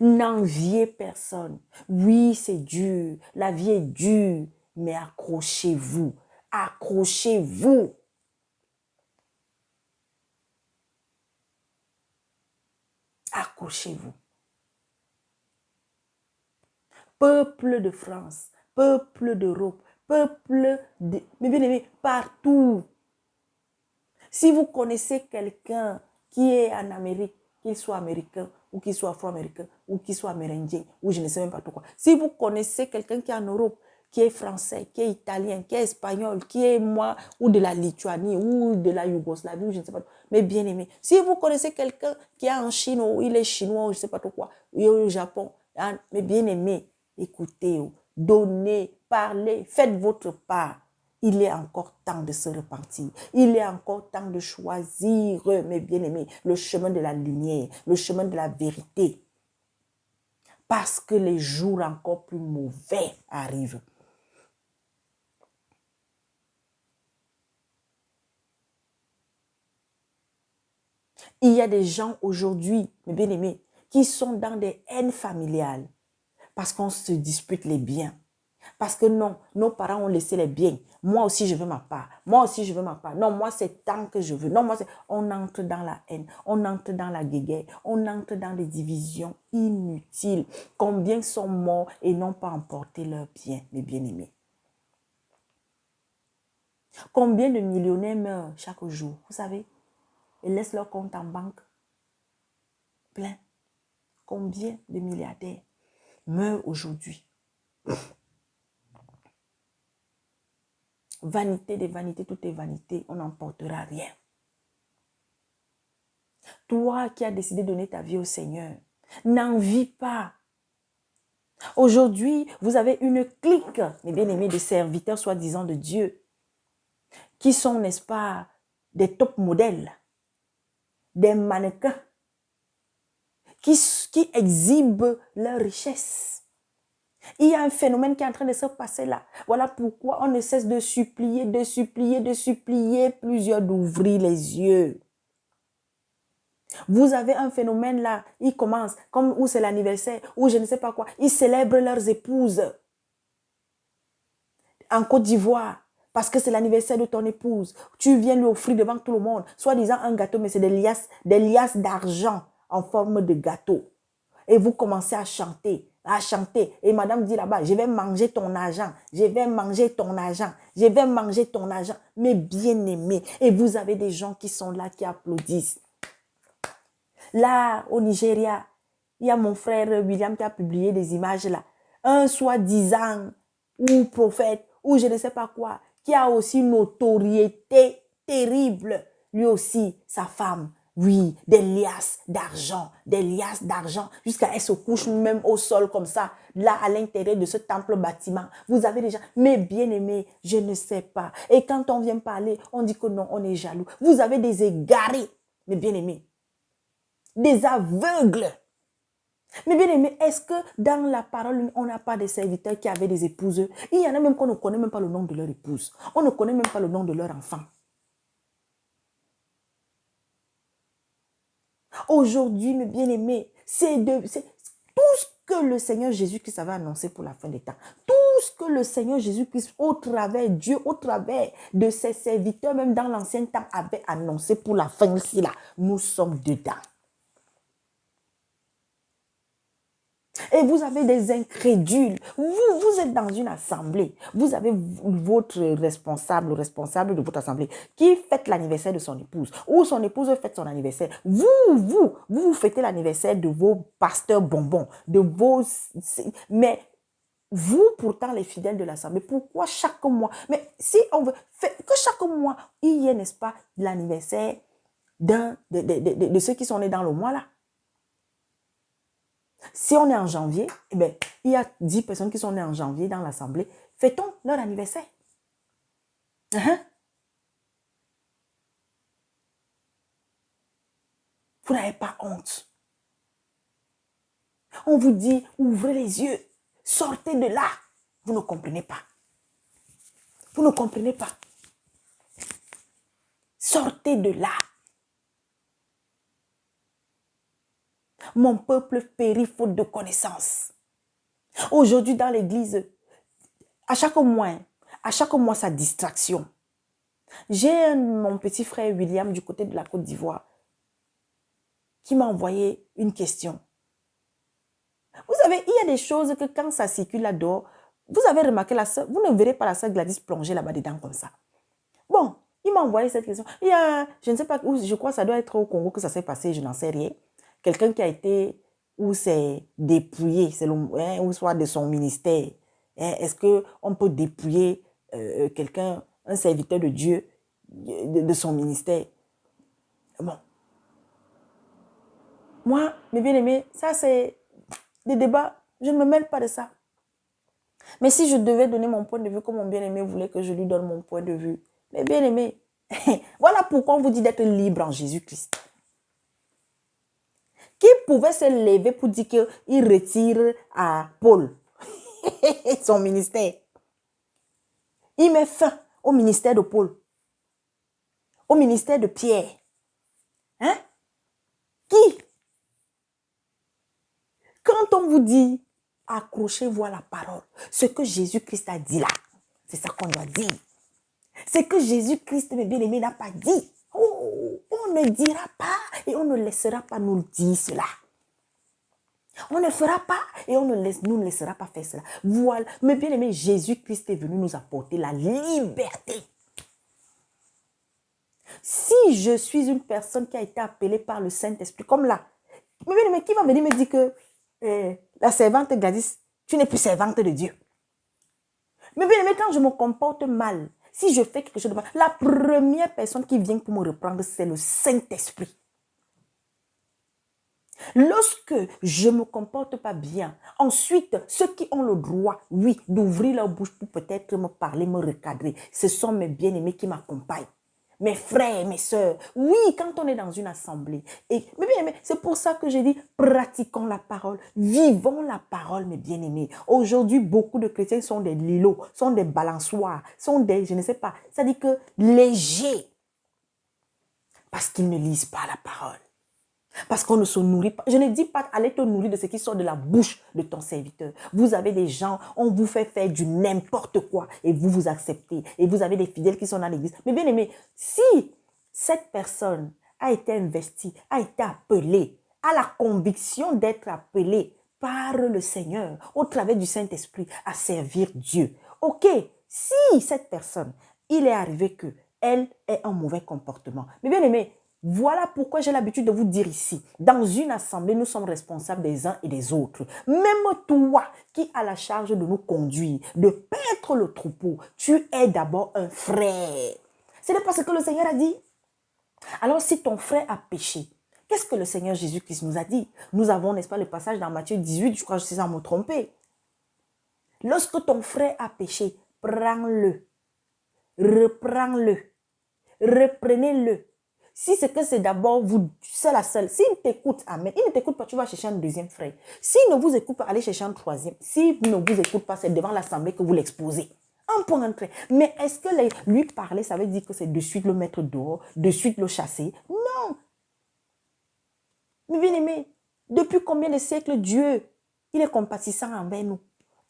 N'enviez personne. Oui, c'est dur. La vie est dure. Mais accrochez-vous. Accrochez-vous. Accrochez-vous. Peuple de France, peuple d'Europe, peuple de... Mais bien aimé, partout. Si vous connaissez quelqu'un qui est en Amérique, qu'il soit américain, ou qu'il soit afro-américain, ou qu'il soit amérindien, ou je ne sais même pas pourquoi. Si vous connaissez quelqu'un qui est en Europe, qui est français, qui est italien, qui est espagnol, qui est moi, ou de la Lituanie, ou de la Yougoslavie, ou je ne sais pas. Mais bien aimé, si vous connaissez quelqu'un qui est en Chine, ou il est chinois, ou je ne sais pas trop quoi, ou au Japon, hein, mais bien aimé, écoutez, donnez, parlez, faites votre part. Il est encore temps de se repentir. Il est encore temps de choisir, mes bien-aimés, le chemin de la lumière, le chemin de la vérité. Parce que les jours encore plus mauvais arrivent. Il y a des gens aujourd'hui, mes bien-aimés, qui sont dans des haines familiales parce qu'on se dispute les biens. Parce que non, nos parents ont laissé les biens. Moi aussi, je veux ma part. Moi aussi, je veux ma part. Non, moi, c'est tant que je veux. Non, moi, c'est... On entre dans la haine. On entre dans la guéguerre. On entre dans des divisions inutiles. Combien sont morts et n'ont pas emporté leurs biens, mes bien-aimés? Combien de millionnaires meurent chaque jour, vous savez, et laissent leur compte en banque plein? Combien de milliardaires meurent aujourd'hui? Vanité des vanités, tout est vanité, on n'emportera rien. Toi qui as décidé de donner ta vie au Seigneur, n'envie pas. Aujourd'hui, vous avez une clique, mes bien-aimés, de serviteurs soi-disant de Dieu, qui sont, n'est-ce pas, des top modèles, des mannequins, qui exhibent leur richesse. Il y a un phénomène qui est en train de se passer là. Voilà pourquoi on ne cesse de supplier, plusieurs d'ouvrir les yeux. Vous avez un phénomène là, ils commencent, comme où c'est l'anniversaire, ou je ne sais pas quoi, ils célèbrent leurs épouses. En Côte d'Ivoire, parce que c'est l'anniversaire de ton épouse. Tu viens lui offrir devant tout le monde, soi-disant un gâteau, mais c'est des liasses d'argent en forme de gâteau. Et vous commencez à chanter. Et madame dit là-bas, je vais manger ton argent, je vais manger ton argent, je vais manger ton argent. Mais bien aimé. Et vous avez des gens qui sont là, qui applaudissent. Là, au Nigeria, il y a mon frère William qui a publié des images là. Un soi-disant, ou prophète, ou je ne sais pas quoi, qui a aussi une notoriété terrible. Lui aussi, sa femme. Oui, des liasses d'argent, jusqu'à elle se couche même au sol comme ça, là à l'intérieur de ce temple bâtiment. Vous avez déjà, mais bien aimé, je ne sais pas. Et quand on vient parler, on dit que non, on est jaloux. Vous avez des égarés, mais bien aimé, des aveugles. Mais bien aimé, est-ce que dans la parole, on n'a pas des serviteurs qui avaient des épouses? Il y en a même qu'on ne connaît même pas le nom de leur épouse. On ne connaît même pas le nom de leur enfant. Aujourd'hui, mes bien-aimés, c'est tout ce que le Seigneur Jésus-Christ avait annoncé pour la fin des temps. Tout ce que le Seigneur Jésus-Christ, au travers Dieu, au travers de ses serviteurs, même dans l'ancien temps, avait annoncé pour la fin-ci là. Nous sommes dedans. Et vous avez des incrédules. Vous êtes dans une assemblée. Vous avez votre responsable de votre assemblée qui fête l'anniversaire de son épouse. Ou son épouse fête son anniversaire. Vous fêtez l'anniversaire de vos pasteurs bonbons. Mais vous, pourtant, les fidèles de l'assemblée, pourquoi chaque mois? Mais si on veut que chaque mois, il y ait, n'est-ce pas, l'anniversaire de ceux qui sont nés dans le mois là. Si on est en janvier, eh bien, il y a 10 personnes qui sont nées en janvier dans l'assemblée. Fêtons leur anniversaire. Vous n'avez pas honte. On vous dit, ouvrez les yeux. Sortez de là. Vous ne comprenez pas. Vous ne comprenez pas. Sortez de là. Mon peuple périt faute de connaissance. Aujourd'hui, dans l'église, à chaque mois, sa distraction. J'ai mon petit frère William du côté de la Côte d'Ivoire qui m'a envoyé une question. Vous savez, il y a des choses que quand ça circule là-dehors, vous avez remarqué la soeur, vous ne verrez pas la soeur Gladys plonger là-bas dedans comme ça. Bon, il m'a envoyé cette question. Il y a, je ne sais pas où, je crois que ça doit être au Congo que ça s'est passé, je n'en sais rien. Quelqu'un qui a été, ou s'est dépouillé, ou soit de son ministère. Est-ce qu'on peut dépouiller quelqu'un, un serviteur de Dieu, de son ministère? Bon. Moi, mes bien-aimés, ça c'est des débats, je ne me mêle pas de ça. Mais si je devais donner mon point de vue, comme mon bien-aimé voulait que je lui donne mon point de vue, mes bien-aimés, voilà pourquoi on vous dit d'être libre en Jésus-Christ. Qui pouvait se lever pour dire qu'il retire à Paul son ministère? Il met fin au ministère de Paul, au ministère de Pierre. Hein? qui, quand on vous dit, accrochez-vous à la parole, ce que Jésus-Christ a dit là, c'est ça qu'on doit dire. C'est que Jésus-Christ, mes bien-aimés, n'a pas dit. Oh, on ne dira pas et on ne laissera pas nous dire cela. On ne fera pas et nous ne laissera pas faire cela. Voilà. Mes bien-aimés, Jésus-Christ est venu nous apporter la liberté. Si je suis une personne qui a été appelée par le Saint-Esprit, comme là, mes bien-aimés, qui va venir me dire que la servante Gladys, tu n'es plus servante de Dieu. Mais bien aimé, quand je me comporte mal, si je fais quelque chose de mal, la première personne qui vient pour me reprendre, c'est le Saint-Esprit. Lorsque je ne me comporte pas bien, ensuite, ceux qui ont le droit, oui, d'ouvrir leur bouche pour peut-être me parler, me recadrer, ce sont mes bien-aimés qui m'accompagnent. Mes frères, mes soeurs, oui, quand on est dans une assemblée. Et, mais bien aimés, c'est pour ça que j'ai dit, pratiquons la parole, vivons la parole, mes bien-aimés. Aujourd'hui, beaucoup de chrétiens sont des lilos, sont des balançoires, sont des, je ne sais pas, ça dit que légers, parce qu'ils ne lisent pas la parole. Parce qu'on ne se nourrit pas. Je ne dis pas aller te nourrir de ce qui sort de la bouche de ton serviteur. Vous avez des gens, on vous fait faire du n'importe quoi et vous vous acceptez. Et vous avez des fidèles qui sont dans l'église. Mais bien aimé, si cette personne a été investie, a été appelée, a la conviction d'être appelée par le Seigneur au travers du Saint-Esprit à servir Dieu. Ok, si cette personne, il est arrivé que elle ait un mauvais comportement. Mais bien aimé, voilà pourquoi j'ai l'habitude de vous dire ici, dans une assemblée, nous sommes responsables des uns et des autres. Même toi qui as la charge de nous conduire, de paître le troupeau, tu es d'abord un frère. Ce n'est pas ce que le Seigneur a dit. Alors si ton frère a péché, qu'est-ce que le Seigneur Jésus-Christ nous a dit? Nous avons, n'est-ce pas, le passage dans Matthieu 18, je crois que je suis sans me tromper. Lorsque ton frère a péché, prends-le, reprends-le, reprenez-le. Si c'est que c'est d'abord vous, seul à seul, s'il t'écoute, amen. Il ne t'écoute pas, tu vas chercher un deuxième frère. S'il ne vous écoute pas, allez chercher un troisième. S'il ne vous écoute pas, c'est devant l'assemblée que vous l'exposez. Un point entrée. Mais est-ce que lui parler, ça veut dire que c'est de suite le mettre dehors, de suite le chasser? Non. Mais bien aimé, depuis combien de siècles Dieu, il est compatissant envers nous.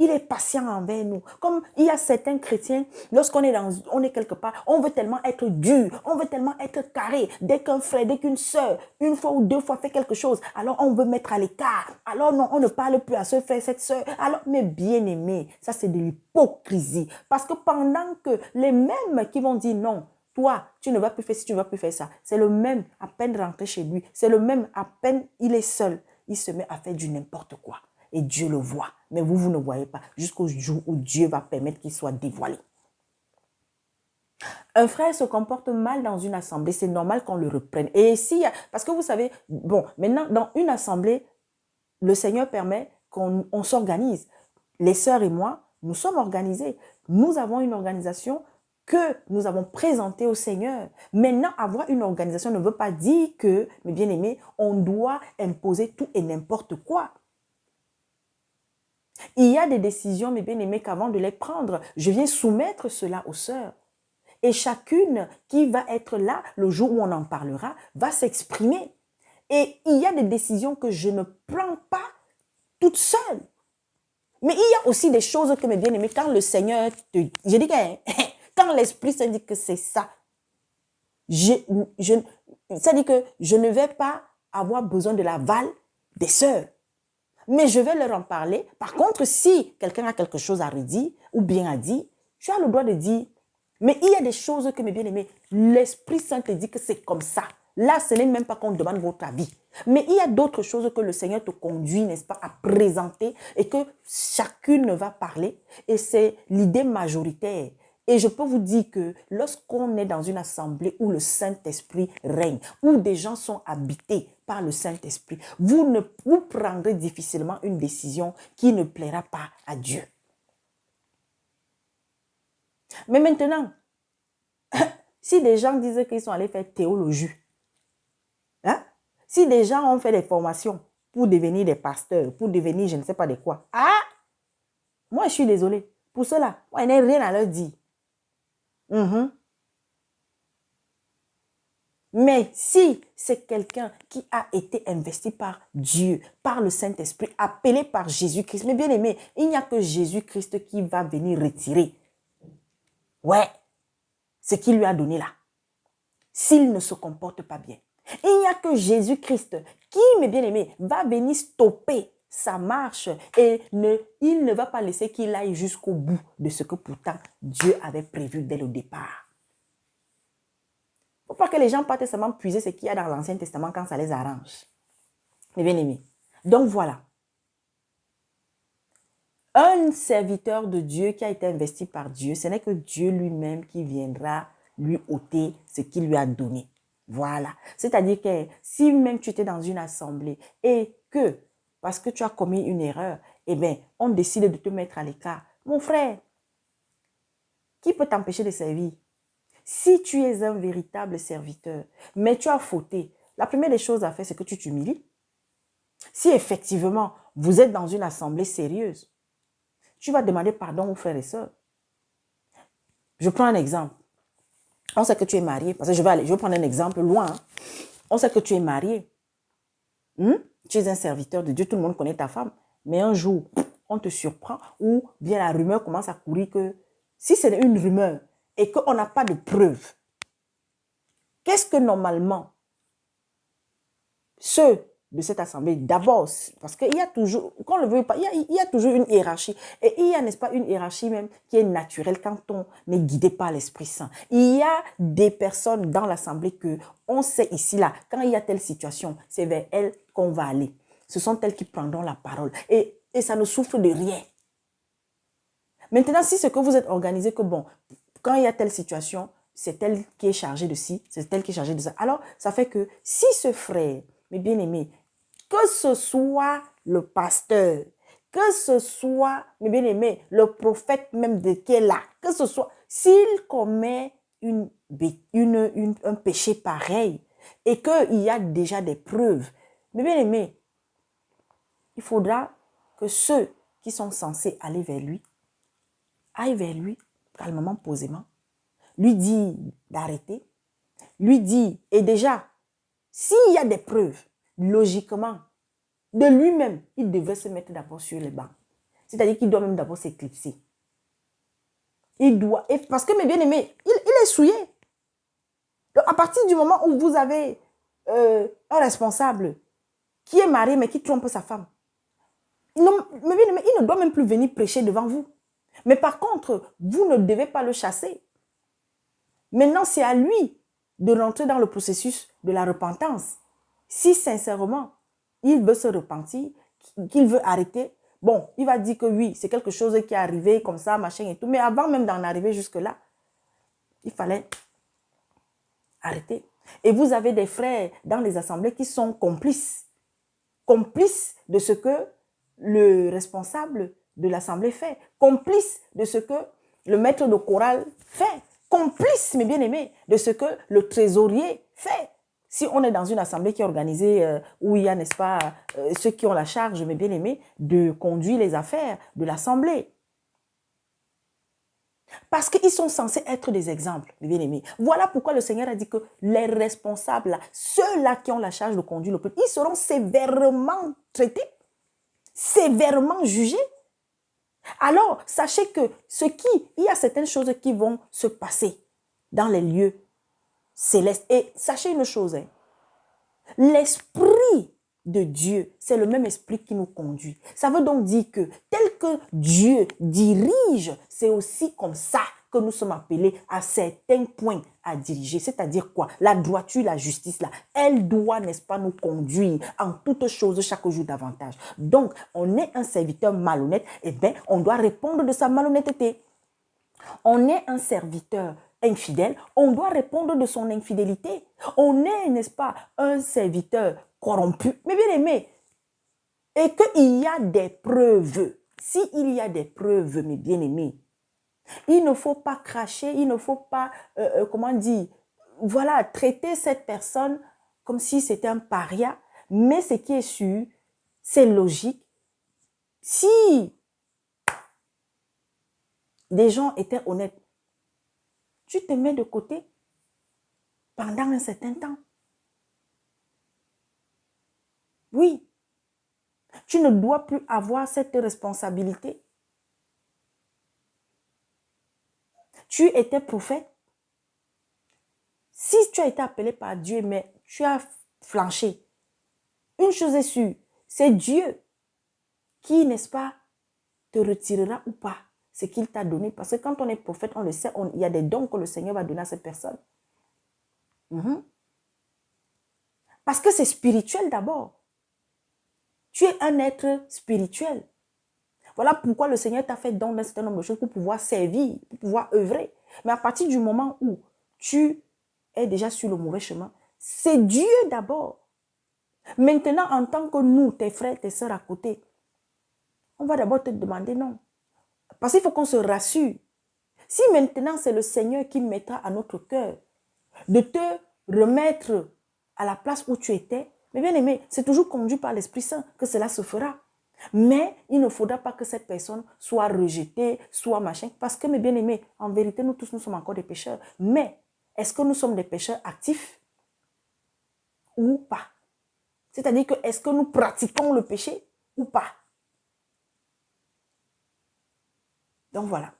Il est patient envers nous. Comme il y a certains chrétiens, lorsqu'on est on est quelque part, on veut tellement être dur, on veut tellement être carré. Dès qu'un frère, dès qu'une soeur, une fois ou deux fois fait quelque chose, alors on veut mettre à l'écart. Alors non, on ne parle plus à ce frère, cette soeur. Alors, mais bien aimé, ça c'est de l'hypocrisie. Parce que pendant que les mêmes qui vont dire non, toi, tu ne vas plus faire ci, tu ne vas plus faire ça. C'est le même, à peine rentré chez lui. C'est le même, à peine il est seul. Il se met à faire du n'importe quoi. Et Dieu le voit. Mais vous, vous ne voyez pas. Jusqu'au jour où Dieu va permettre qu'il soit dévoilé. Un frère se comporte mal dans une assemblée. C'est normal qu'on le reprenne. Et si, parce que vous savez, bon, maintenant, dans une assemblée, le Seigneur permet qu'on s'organise. Les sœurs et moi, nous sommes organisés. Nous avons une organisation que nous avons présentée au Seigneur. Maintenant, avoir une organisation ne veut pas dire que, mes bien-aimés, on doit imposer tout et n'importe quoi. Il y a des décisions, mes bien-aimés, qu'avant de les prendre, je viens soumettre cela aux sœurs. Et chacune qui va être là, le jour où on en parlera, va s'exprimer. Et il y a des décisions que je ne prends pas toute seule. Mais il y a aussi des choses que, mes bien-aimés, quand le Seigneur te dit, je dis que, quand l'Esprit se dit que c'est ça, ça dit que je ne vais pas avoir besoin de l'aval des sœurs. Mais je vais leur en parler. Par contre, si quelqu'un a quelque chose à redire ou bien à dire, tu as le droit de dire. Mais il y a des choses que, mes bien-aimés, l'Esprit Saint te dit que c'est comme ça. Là, ce n'est même pas qu'on demande votre avis. Mais il y a d'autres choses que le Seigneur te conduit, n'est-ce pas, à présenter et que chacune va parler. Et c'est l'idée majoritaire. Et je peux vous dire que lorsqu'on est dans une assemblée où le Saint-Esprit règne, où des gens sont habités par le Saint-Esprit, vous prendrez difficilement une décision qui ne plaira pas à Dieu. Mais maintenant, si des gens disent qu'ils sont allés faire théologie, hein? Si des gens ont fait des formations pour devenir des pasteurs, pour devenir je ne sais pas de quoi, moi je suis désolée. Pour cela, moi je n'ai rien à leur dire. Mais si c'est quelqu'un qui a été investi par Dieu, par le Saint-Esprit, appelé par Jésus-Christ, mais bien aimé, il n'y a que Jésus-Christ qui va venir retirer. Ouais, ce qu'il lui a donné là. S'il ne se comporte pas bien. Il n'y a que Jésus-Christ qui, mes bien-aimés, va venir stopper sa marche et il ne va pas laisser qu'il aille jusqu'au bout de ce que pourtant Dieu avait prévu dès le départ. Il ne faut pas que les gens partent seulement puiser ce qu'il y a dans l'Ancien Testament quand ça les arrange. Mes bien-aimés. Donc voilà. Un serviteur de Dieu qui a été investi par Dieu, ce n'est que Dieu lui-même qui viendra lui ôter ce qu'il lui a donné. Voilà. C'est-à-dire que si même tu étais dans une assemblée et que, parce que tu as commis une erreur, eh bien, on décide de te mettre à l'écart. Mon frère, qui peut t'empêcher de servir? Si tu es un véritable serviteur, mais tu as fauté, la première des choses à faire, c'est que tu t'humilies. Si effectivement, vous êtes dans une assemblée sérieuse, tu vas demander pardon aux frères et sœurs. Je prends un exemple. On sait que tu es marié, parce que je vais prendre un exemple loin. Hein. On sait que tu es marié. Tu es un serviteur de Dieu, tout le monde connaît ta femme. Mais un jour, on te surprend ou bien la rumeur commence à courir que si c'est une rumeur et qu'on n'a pas de preuves, qu'est-ce que normalement ceux de cette assemblée, d'abord, parce qu'il y a toujours, qu'on le veut pas, il y a toujours une hiérarchie. Et il y a, n'est-ce pas, une hiérarchie même qui est naturelle quand on est guidé par l'Esprit Saint. Il y a des personnes dans l'assemblée que on sait ici, là, quand il y a telle situation, c'est vers elles qu'on va aller. Ce sont elles qui prendront la parole. Et ça ne souffre de rien. Maintenant, si c'est que vous êtes organisé que, bon, quand il y a telle situation, c'est elle qui est chargée de ci, c'est elle qui est chargée de ça. Alors, ça fait que si ce frère, mes bien-aimés, que ce soit le pasteur, que ce soit, mes bien-aimés, le prophète même qui est là, que ce soit, s'il commet un péché pareil et qu'il y a déjà des preuves, mes bien-aimés, il faudra que ceux qui sont censés aller vers lui aillent vers lui calmement, posément, lui dit d'arrêter, lui dit, et déjà, s'il y a des preuves, logiquement, de lui-même, il devrait se mettre d'abord sur les bancs. C'est-à-dire qu'il doit même d'abord s'éclipser. Il doit, et parce que mes bien-aimés, il est souillé. Donc, à partir du moment où vous avez un responsable qui est marié mais qui trompe sa femme, mes bien-aimés, il ne doit même plus venir prêcher devant vous. Mais par contre, vous ne devez pas le chasser. Maintenant, c'est à lui de rentrer dans le processus de la repentance. Si sincèrement, il veut se repentir, qu'il veut arrêter, bon, il va dire que oui, c'est quelque chose qui est arrivé comme ça, machin et tout. Mais avant même d'en arriver jusque-là, il fallait arrêter. Et vous avez des frères dans les assemblées qui sont complices. Complices de ce que le responsable de l'assemblée fait. Complices de ce que le maître de chorale fait. Complices, mes bien-aimés, de ce que le trésorier fait. Si on est dans une assemblée qui est organisée, où il y a, n'est-ce pas, ceux qui ont la charge, mes bien-aimés, de conduire les affaires de l'assemblée. Parce qu'ils sont censés être des exemples, mes bien-aimés. Voilà pourquoi le Seigneur a dit que les responsables, ceux-là qui ont la charge de conduire le peuple, ils seront sévèrement traités, sévèrement jugés. Alors, sachez que il y a certaines choses qui vont se passer dans les lieux célestes. Et sachez une chose, hein, l'esprit de Dieu, c'est le même esprit qui nous conduit. Ça veut donc dire que tel que Dieu dirige, c'est aussi comme ça que nous sommes appelés à certains points à diriger. C'est-à-dire quoi? La droiture, la justice, là, elle doit, n'est-ce pas, nous conduire en toutes choses chaque jour davantage. Donc, on est un serviteur malhonnête, eh bien, on doit répondre de sa malhonnêteté. On est un serviteur infidèle, on doit répondre de son infidélité. On est, n'est-ce pas, un serviteur corrompu, mais bien aimé, et qu'il y a des preuves. S'il y a des preuves, mes bien-aimés, il ne faut pas cracher, il ne faut pas, comment dire, voilà, traiter cette personne comme si c'était un paria, mais ce qui est sûr, c'est logique. Si des gens étaient honnêtes, tu te mets de côté pendant un certain temps. Oui. Tu ne dois plus avoir cette responsabilité. Tu étais prophète. Si tu as été appelé par Dieu, mais tu as flanché, une chose est sûre, c'est Dieu qui, n'est-ce pas, te retirera ou pas ce qu'il t'a donné. Parce que quand on est prophète, on le sait, il y a des dons que le Seigneur va donner à cette personne. Parce que c'est spirituel d'abord. Tu es un être spirituel. Voilà pourquoi le Seigneur t'a fait don d'un certain nombre de choses pour pouvoir servir, pour pouvoir œuvrer. Mais à partir du moment où tu es déjà sur le mauvais chemin, c'est Dieu d'abord. Maintenant, en tant que nous, tes frères, tes sœurs à côté, on va d'abord te demander non. Parce qu'il faut qu'on se rassure. Si maintenant c'est le Seigneur qui mettra à notre cœur de te remettre à la place où tu étais, mais bien aimé, c'est toujours conduit par l'Esprit Saint que cela se fera. Mais il ne faudra pas que cette personne soit rejetée, soit machin, parce que, mes bien-aimés, en vérité, nous tous, nous sommes encore des pécheurs. Mais, est-ce que nous sommes des pécheurs actifs ou pas? C'est-à-dire que, est-ce que nous pratiquons le péché ou pas? Donc, voilà.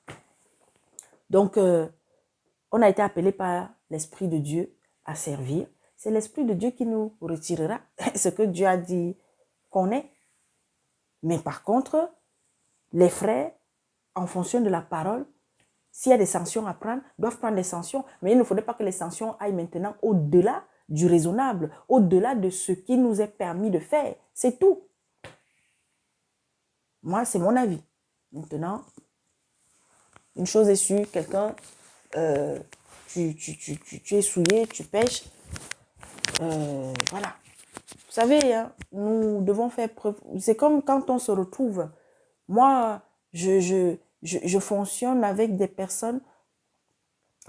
Donc, on a été appelé par l'Esprit de Dieu à servir. C'est l'Esprit de Dieu qui nous retirera ce que Dieu a dit qu'on est. Mais par contre, les frères, en fonction de la parole, s'il y a des sanctions à prendre, doivent prendre des sanctions. Mais il ne faudrait pas que les sanctions aillent maintenant au-delà du raisonnable, au-delà de ce qui nous est permis de faire. C'est tout. Moi, c'est mon avis. Maintenant, une chose est sûre, quelqu'un, tu es souillé, tu pêches. Voilà. Vous savez, hein, nous devons faire preuve. C'est comme quand on se retrouve. Moi, je fonctionne avec des personnes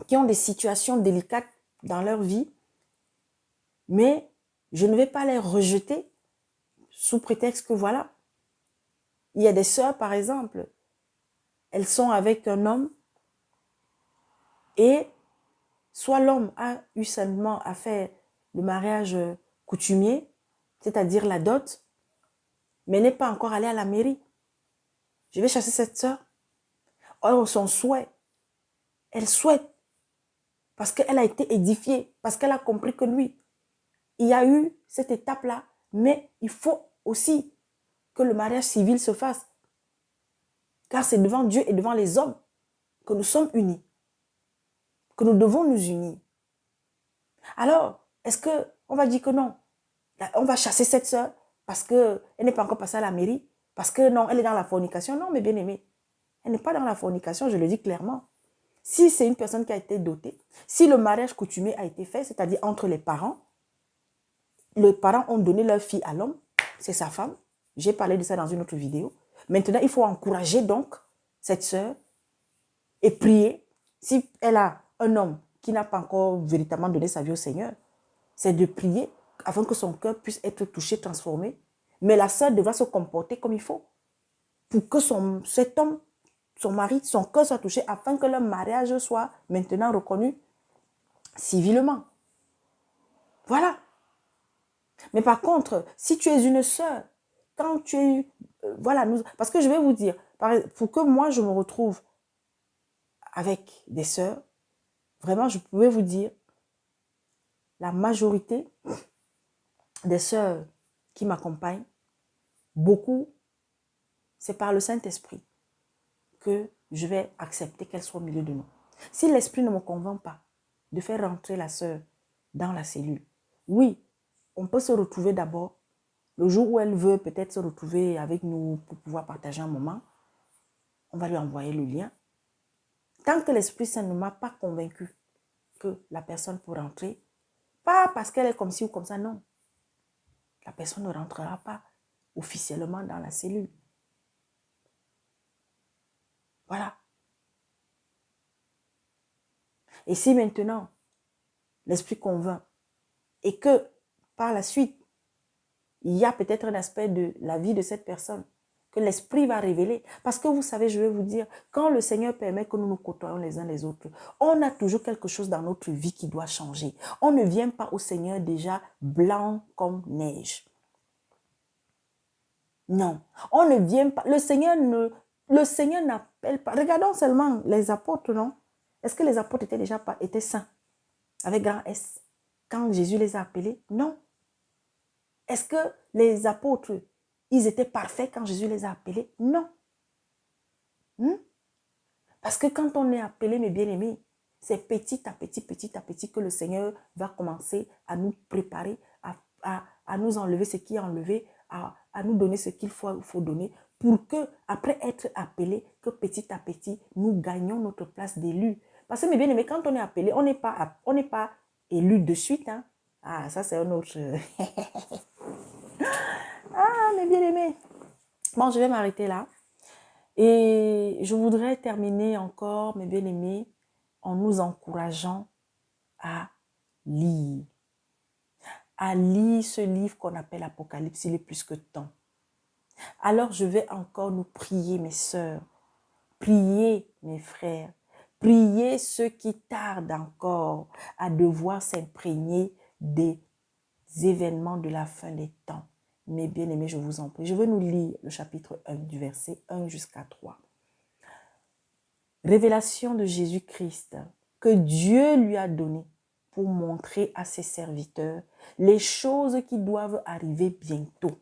qui ont des situations délicates dans leur vie, mais je ne vais pas les rejeter sous prétexte que voilà. Il y a des sœurs, par exemple, elles sont avec un homme et soit l'homme a eu seulement à faire le mariage coutumier, c'est-à-dire la dot, mais n'est pas encore allé à la mairie. Je vais chasser cette sœur. Or, son souhait, elle souhaite, parce qu'elle a été édifiée, parce qu'elle a compris que lui, il y a eu cette étape-là, mais il faut aussi que le mariage civil se fasse. Car c'est devant Dieu et devant les hommes que nous sommes unis, que nous devons nous unir. Alors, est-ce qu'on va dire que non? On va chasser cette sœur parce qu'elle n'est pas encore passée à la mairie, parce que non, elle est dans la fornication. Non, mais bien aimé, elle n'est pas dans la fornication, je le dis clairement. Si c'est une personne qui a été dotée, si le mariage coutumier a été fait, c'est-à-dire entre les parents ont donné leur fille à l'homme, c'est sa femme. J'ai parlé de ça dans une autre vidéo. Maintenant, il faut encourager donc cette sœur et prier. Si elle a un homme qui n'a pas encore véritablement donné sa vie au Seigneur, c'est de prier afin que son cœur puisse être touché, transformé. Mais la sœur devra se comporter comme il faut pour que cet homme, son mari, son cœur soit touché afin que leur mariage soit maintenant reconnu civilement. Voilà. Mais par contre, si tu es une sœur, quand tu es... voilà, parce que je vais vous dire, pour que moi je me retrouve avec des sœurs, vraiment je pouvais vous dire, la majorité des sœurs qui m'accompagnent, beaucoup, c'est par le Saint-Esprit que je vais accepter qu'elle soit au milieu de nous. Si l'Esprit ne me convainc pas de faire rentrer la sœur dans la cellule, oui, on peut se retrouver d'abord. Le jour où elle veut peut-être se retrouver avec nous pour pouvoir partager un moment, on va lui envoyer le lien. Tant que l'Esprit Saint ne m'a pas convaincu que la personne peut rentrer, pas parce qu'elle est comme ci ou comme ça, non. La personne ne rentrera pas officiellement dans la cellule. Voilà. Et si maintenant, l'Esprit convainc et que par la suite, il y a peut-être un aspect de la vie de cette personne que l'Esprit va révéler. Parce que vous savez, je vais vous dire, quand le Seigneur permet que nous nous côtoyons les uns les autres, on a toujours quelque chose dans notre vie qui doit changer. On ne vient pas au Seigneur déjà blanc comme neige. Non, on ne vient pas. Le Seigneur n'appelle pas. Regardons seulement les apôtres, non? Est-ce que les apôtres étaient saints avec grand S quand Jésus les a appelés? Non. Est-ce que les apôtres, ils étaient parfaits quand Jésus les a appelés? Non. Parce que quand on est appelé, mes bien-aimés, c'est petit à petit que le Seigneur va commencer à nous préparer, à nous enlever ce qui est enlevé, à nous donner ce qu'il faut donner, pour que, après être appelé, que petit à petit, nous gagnions notre place d'élu. Parce que, mes bien-aimés, quand on est appelé, on n'est pas élu de suite. Hein. Ah, ça, c'est un autre... ah, mes bien-aimés. Bon, je vais m'arrêter là. Et je voudrais terminer encore, mes bien-aimés, en nous encourageant à lire. À lire ce livre qu'on appelle Apocalypse, il est plus que temps. Alors je vais encore nous prier, mes sœurs, prier, mes frères, prier ceux qui tardent encore à devoir s'imprégner des événements de la fin des temps. Mes bien-aimés, je vous en prie. Je vais nous lire le chapitre 1 du verset 1 jusqu'à 3. Révélation de Jésus-Christ que Dieu lui a donnée pour montrer à ses serviteurs les choses qui doivent arriver bientôt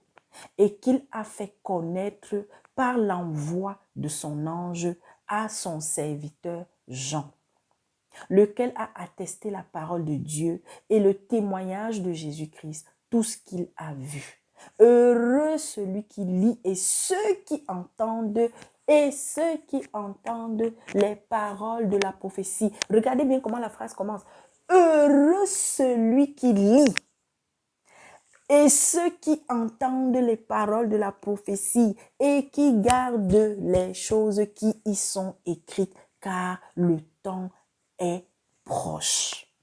et qu'il a fait connaître par l'envoi de son ange à son serviteur Jean, lequel a attesté la parole de Dieu et le témoignage de Jésus-Christ, tout ce qu'il a vu. Heureux celui qui lit et ceux qui entendent les paroles de la prophétie. Regardez bien comment la phrase commence. Heureux celui qui lit et ceux qui entendent les paroles de la prophétie et qui gardent les choses qui y sont écrites, car le temps est proche.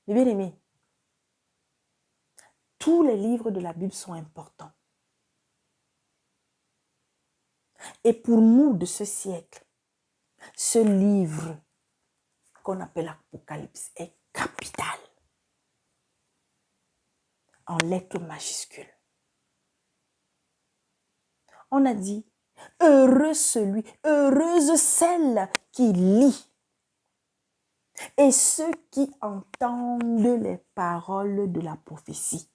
Mes bien-aimés, tous les livres de la Bible sont importants. Et pour nous de ce siècle, ce livre qu'on appelle Apocalypse est capital. En lettres majuscules. On a dit, heureuse celle qui lit et ceux qui entendent les paroles de la prophétie.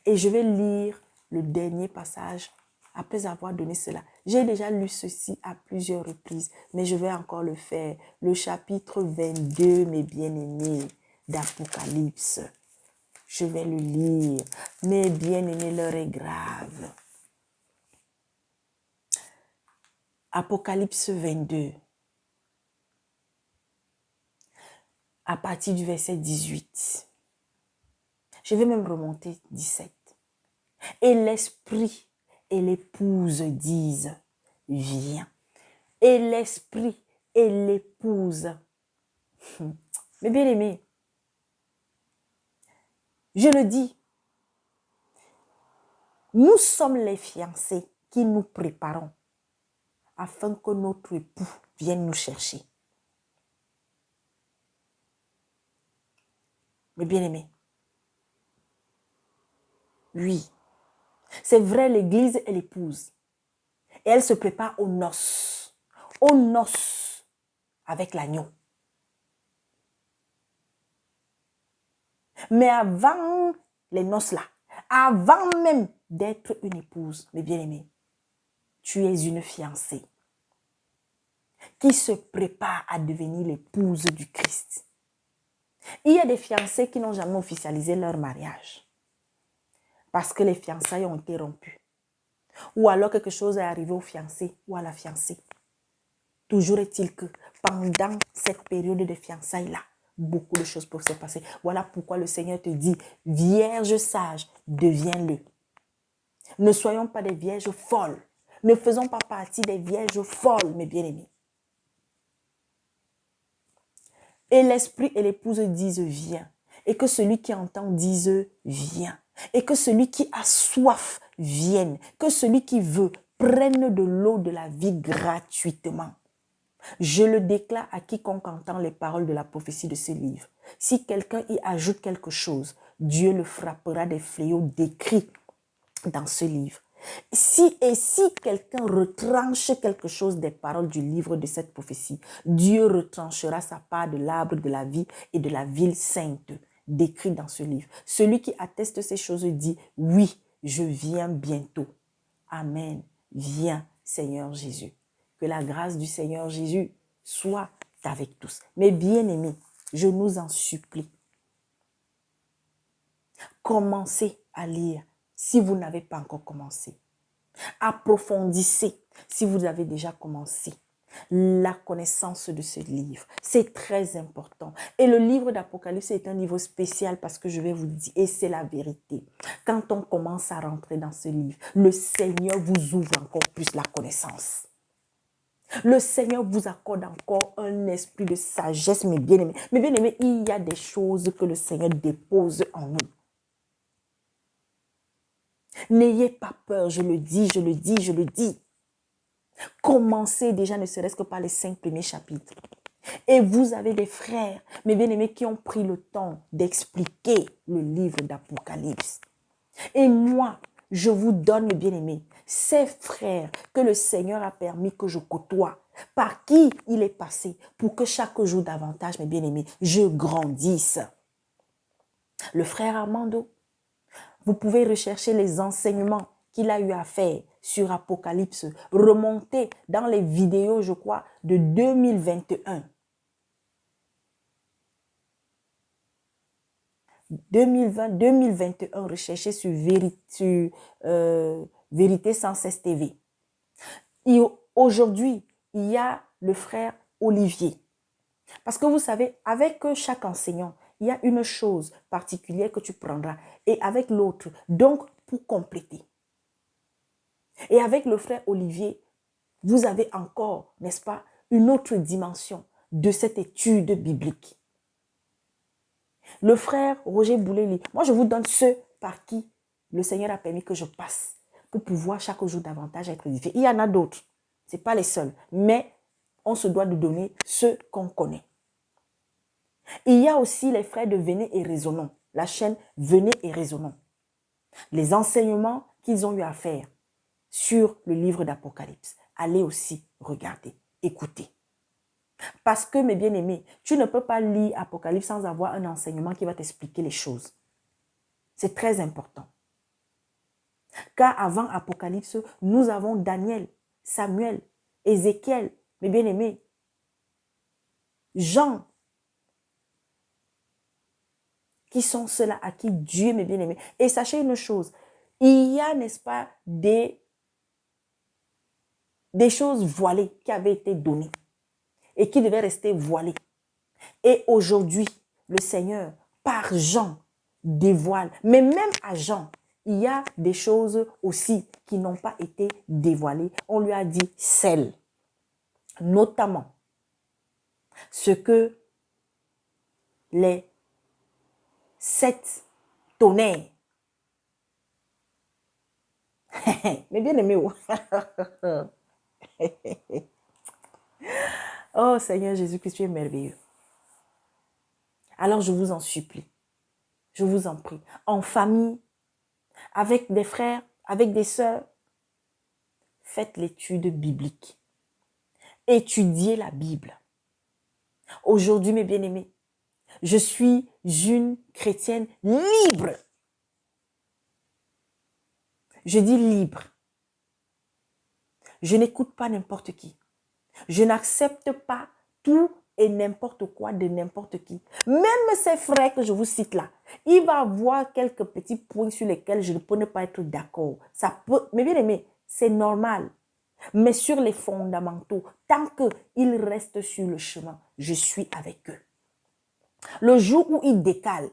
Et je vais lire le dernier passage après avoir donné cela. J'ai déjà lu ceci à plusieurs reprises, mais je vais encore le faire. Le chapitre 22, mes bien-aimés, d'Apocalypse. Je vais le lire. Mes bien-aimés, l'heure est grave. Apocalypse 22. À partir du verset 18. Je vais même remonter 17. Et l'esprit et l'épouse disent, viens. Et l'esprit et l'épouse. Mes bien-aimés, je le dis, nous sommes les fiancés qui nous préparons afin que notre époux vienne nous chercher. Mes bien-aimés, oui, c'est vrai, l'église est l'épouse. Et elle se prépare aux noces avec l'agneau. Mais avant les noces là, avant même d'être une épouse, mes bien-aimés, tu es une fiancée qui se prépare à devenir l'épouse du Christ. Il y a des fiancés qui n'ont jamais officialisé leur mariage parce que les fiançailles ont été rompues. Ou alors quelque chose est arrivé au fiancé ou à la fiancée. Toujours est-il que pendant cette période de fiançailles-là, beaucoup de choses peuvent se passer. Voilà pourquoi le Seigneur te dit, vierge sage, deviens-le. Ne soyons pas des vierges folles. Ne faisons pas partie des vierges folles, mes bien-aimés. Et l'esprit et l'épouse disent, viens. Et que celui qui entend dise, viens. Et que celui qui a soif vienne. Que celui qui veut prenne de l'eau de la vie gratuitement. Je le déclare à quiconque entend les paroles de la prophétie de ce livre. Si quelqu'un y ajoute quelque chose, Dieu le frappera des fléaux décrits dans ce livre. Si quelqu'un retranche quelque chose des paroles du livre de cette prophétie, Dieu retranchera sa part de l'arbre de la vie et de la ville sainte décrit dans ce livre. Celui qui atteste ces choses dit, oui, je viens bientôt. Amen. Viens, Seigneur Jésus. Que la grâce du Seigneur Jésus soit avec tous. Mes bien-aimés, je nous en supplie. Commencez à lire si vous n'avez pas encore commencé. Approfondissez si vous avez déjà commencé la connaissance de ce livre. C'est très important. Et le livre d'Apocalypse est un livre spécial parce que je vais vous dire, et c'est la vérité. Quand on commence à rentrer dans ce livre, le Seigneur vous ouvre encore plus la connaissance. Le Seigneur vous accorde encore un esprit de sagesse, mes bien-aimés. Mes bien-aimés, il y a des choses que le Seigneur dépose en nous. N'ayez pas peur, je le dis, je le dis, je le dis. Commencez déjà ne serait-ce que par les 5 premiers chapitres. Et vous avez des frères, mes bien-aimés, qui ont pris le temps d'expliquer le livre d'Apocalypse. Et moi, je vous donne, mes bien-aimés, ces frères que le Seigneur a permis que je côtoie, par qui il est passé, pour que chaque jour davantage, mes bien-aimés, je grandisse. Le frère Armando, vous pouvez rechercher les enseignements qu'il a eu à faire sur Apocalypse, remonter dans les vidéos, je crois, de 2021. 2020-2021, recherchez sur Vérité sans cesse TV. Aujourd'hui, il y a le frère Olivier. Parce que vous savez, avec chaque enseignant, il y a une chose particulière que tu prendras et avec l'autre, donc pour compléter. Et avec le frère Olivier, vous avez encore, n'est-ce pas, une autre dimension de cette étude biblique. Le frère Roger Bouleli, moi je vous donne ceux par qui le Seigneur a permis que je passe pour pouvoir chaque jour davantage être édifié. Il y en a d'autres, ce n'est pas les seuls, mais on se doit de donner ceux qu'on connaît. Il y a aussi les frères de Venez et Raisonnons, la chaîne Venez et Raisonnons. Les enseignements qu'ils ont eu à faire sur le livre d'Apocalypse. Allez aussi regarder, écouter. Parce que, mes bien-aimés, tu ne peux pas lire Apocalypse sans avoir un enseignement qui va t'expliquer les choses. C'est très important. Car avant Apocalypse, nous avons Daniel, Samuel, Ézéchiel, mes bien-aimés, Jean, qui sont ceux-là à qui Dieu, mes bien-aimés. Et sachez une chose, il y a, n'est-ce pas, des choses voilées qui avaient été données et qui devaient rester voilées. Et aujourd'hui, le Seigneur, par Jean, dévoile. Mais même à Jean, il y a des choses aussi qui n'ont pas été dévoilées. On lui a dit celles. Notamment, ce que les 7 tonnerres. Mais bien aimé. Oh Seigneur Jésus-Christ, tu es merveilleux. Alors je vous en supplie, je vous en prie, en famille, avec des frères, avec des sœurs, faites l'étude biblique. Étudiez la Bible. Aujourd'hui, mes bien-aimés, je suis une chrétienne libre. Je dis libre. Je n'écoute pas n'importe qui. Je n'accepte pas tout et n'importe quoi de n'importe qui. Même ces frères que je vous cite là, il va avoir quelques petits points sur lesquels je ne peux ne pas être d'accord. Ça peut, mais bien aimé, c'est normal. Mais sur les fondamentaux, tant qu'ils restent sur le chemin, je suis avec eux. Le jour où ils décalent,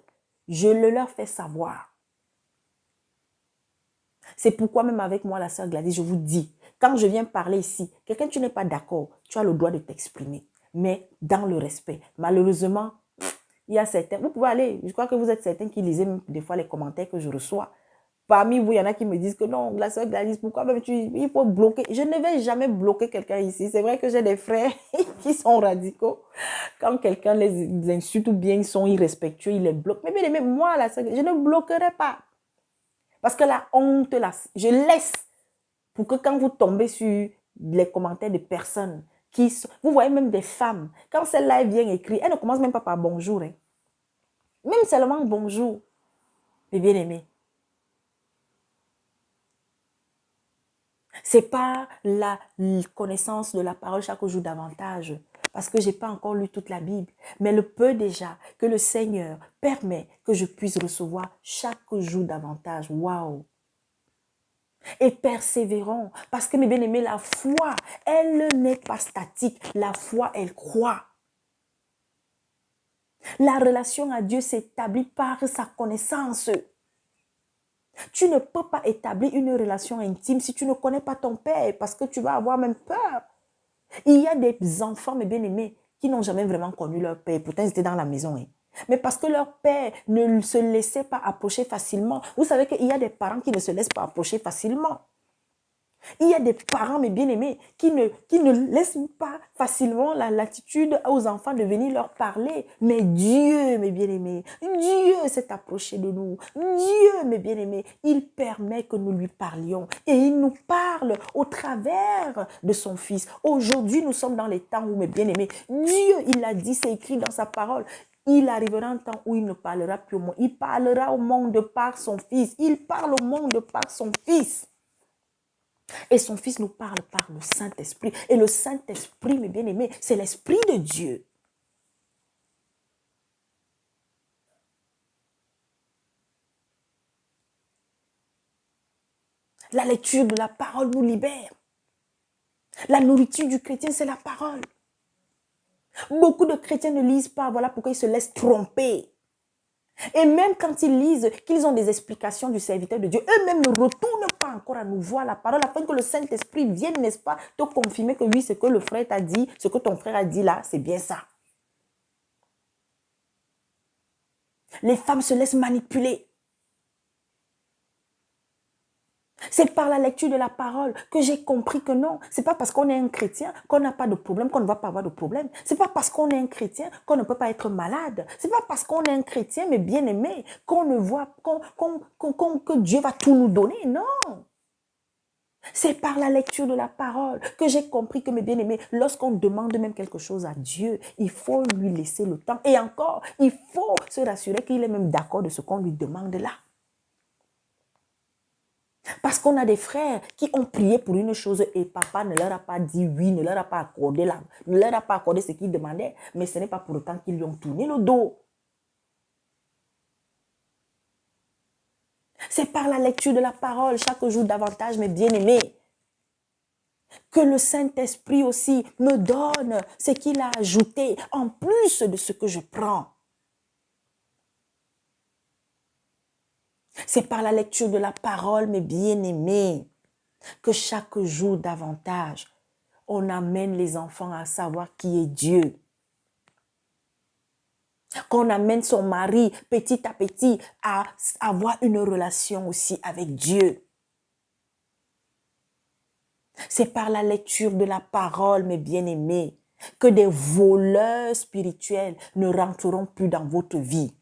je le leur fais savoir. C'est pourquoi même avec moi, la sœur Gladys, je vous dis, quand je viens parler ici, quelqu'un tu n'es pas d'accord, tu as le droit de t'exprimer, mais dans le respect. Malheureusement, il y a certains, vous pouvez aller, je crois que vous êtes certains qui lisez même des fois les commentaires que je reçois. parmi vous, il y en a qui me disent que non, la sœur Gladys, pourquoi même il faut bloquer. Je ne vais jamais bloquer quelqu'un ici. C'est vrai que j'ai des frères qui sont radicaux. Quand quelqu'un les insulte ou bien ils sont irrespectueux, ils les bloquent. Mais bien aimé, moi, la sœur, je ne bloquerai pas. Parce que la honte, je laisse pour que quand vous tombez sur les commentaires de personnes vous voyez même des femmes, quand celle-là vient écrire, elle ne commence même pas par bonjour. Hein. Même seulement bonjour, mes bien-aimés. Ce n'est pas la connaissance de la parole chaque jour davantage, parce que je n'ai pas encore lu toute la Bible, mais le peu déjà que le Seigneur permet que je puisse recevoir chaque jour davantage. Waouh! Et persévérons, parce que mes bien-aimés, la foi, elle n'est pas statique. La foi, elle croit. La relation à Dieu s'établit par sa connaissance. Tu ne peux pas établir une relation intime si tu ne connais pas ton Père, parce que tu vas avoir même peur. Il y a des enfants, mes bien-aimés, qui n'ont jamais vraiment connu leur Père. Pourtant, ils étaient dans la maison. Hein. Mais parce que leur Père ne se laissait pas approcher facilement. Vous savez qu'il y a des parents qui ne se laissent pas approcher facilement. Il y a des parents, mes bien-aimés, qui ne laissent pas facilement la latitude aux enfants de venir leur parler. Mais Dieu, mes bien-aimés, Dieu s'est approché de nous. Dieu, mes bien-aimés, il permet que nous lui parlions. Et il nous parle au travers de son Fils. Aujourd'hui, nous sommes dans les temps où, mes bien-aimés, Dieu, il l'a dit, c'est écrit dans sa parole. Il arrivera un temps où il ne parlera plus au monde. Il parlera au monde par son Fils. Il parle au monde par son Fils. Et son Fils nous parle par le Saint-Esprit. Et le Saint-Esprit, mes bien-aimés, c'est l'Esprit de Dieu. La lecture de la parole nous libère. La nourriture du chrétien, c'est la parole. Beaucoup de chrétiens ne lisent pas, voilà pourquoi ils se laissent tromper. Et même quand ils lisent, qu'ils ont des explications du serviteur de Dieu, eux-mêmes ne retournent pas encore à nous voir la parole, afin que le Saint-Esprit vienne, n'est-ce pas, te confirmer que oui, ce que le frère t'a dit, ce que ton frère a dit là, c'est bien ça. Les femmes se laissent manipuler. C'est par la lecture de la parole que j'ai compris que non, c'est pas parce qu'on est un chrétien qu'on n'a pas de problème, qu'on ne va pas avoir de problème. C'est pas parce qu'on est un chrétien qu'on ne peut pas être malade. C'est pas parce qu'on est un chrétien, mais bien aimé, qu'on ne voit, que Dieu va tout nous donner. Non. C'est par la lecture de la parole que j'ai compris que, mes bien-aimés, lorsqu'on demande même quelque chose à Dieu, il faut lui laisser le temps. Et encore, il faut se rassurer qu'il est même d'accord de ce qu'on lui demande là. Parce qu'on a des frères qui ont prié pour une chose et papa ne leur a pas dit oui, ne leur a pas accordé ne leur a pas accordé ce qu'ils demandaient, mais ce n'est pas pour autant qu'ils lui ont tourné le dos. C'est par la lecture de la parole chaque jour davantage, mes bien-aimés, que le Saint-Esprit aussi me donne ce qu'il a ajouté en plus de ce que je prends. C'est par la lecture de la parole, mes bien-aimés, que chaque jour davantage, on amène les enfants à savoir qui est Dieu. Qu'on amène son mari petit à petit à avoir une relation aussi avec Dieu. C'est par la lecture de la parole, mes bien-aimés, que des voleurs spirituels ne rentreront plus dans votre vie.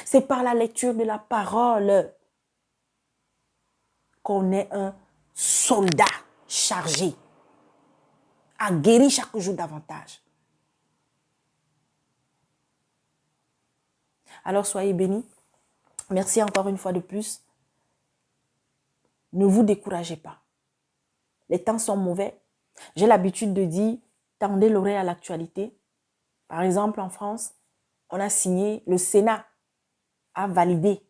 C'est par la lecture de la parole qu'on est un soldat chargé à guérir chaque jour davantage. Alors soyez bénis. Merci encore une fois de plus. Ne vous découragez pas. Les temps sont mauvais. J'ai l'habitude de dire, tendez l'oreille à l'actualité. Par exemple, en France, on a signé, le Sénat a validé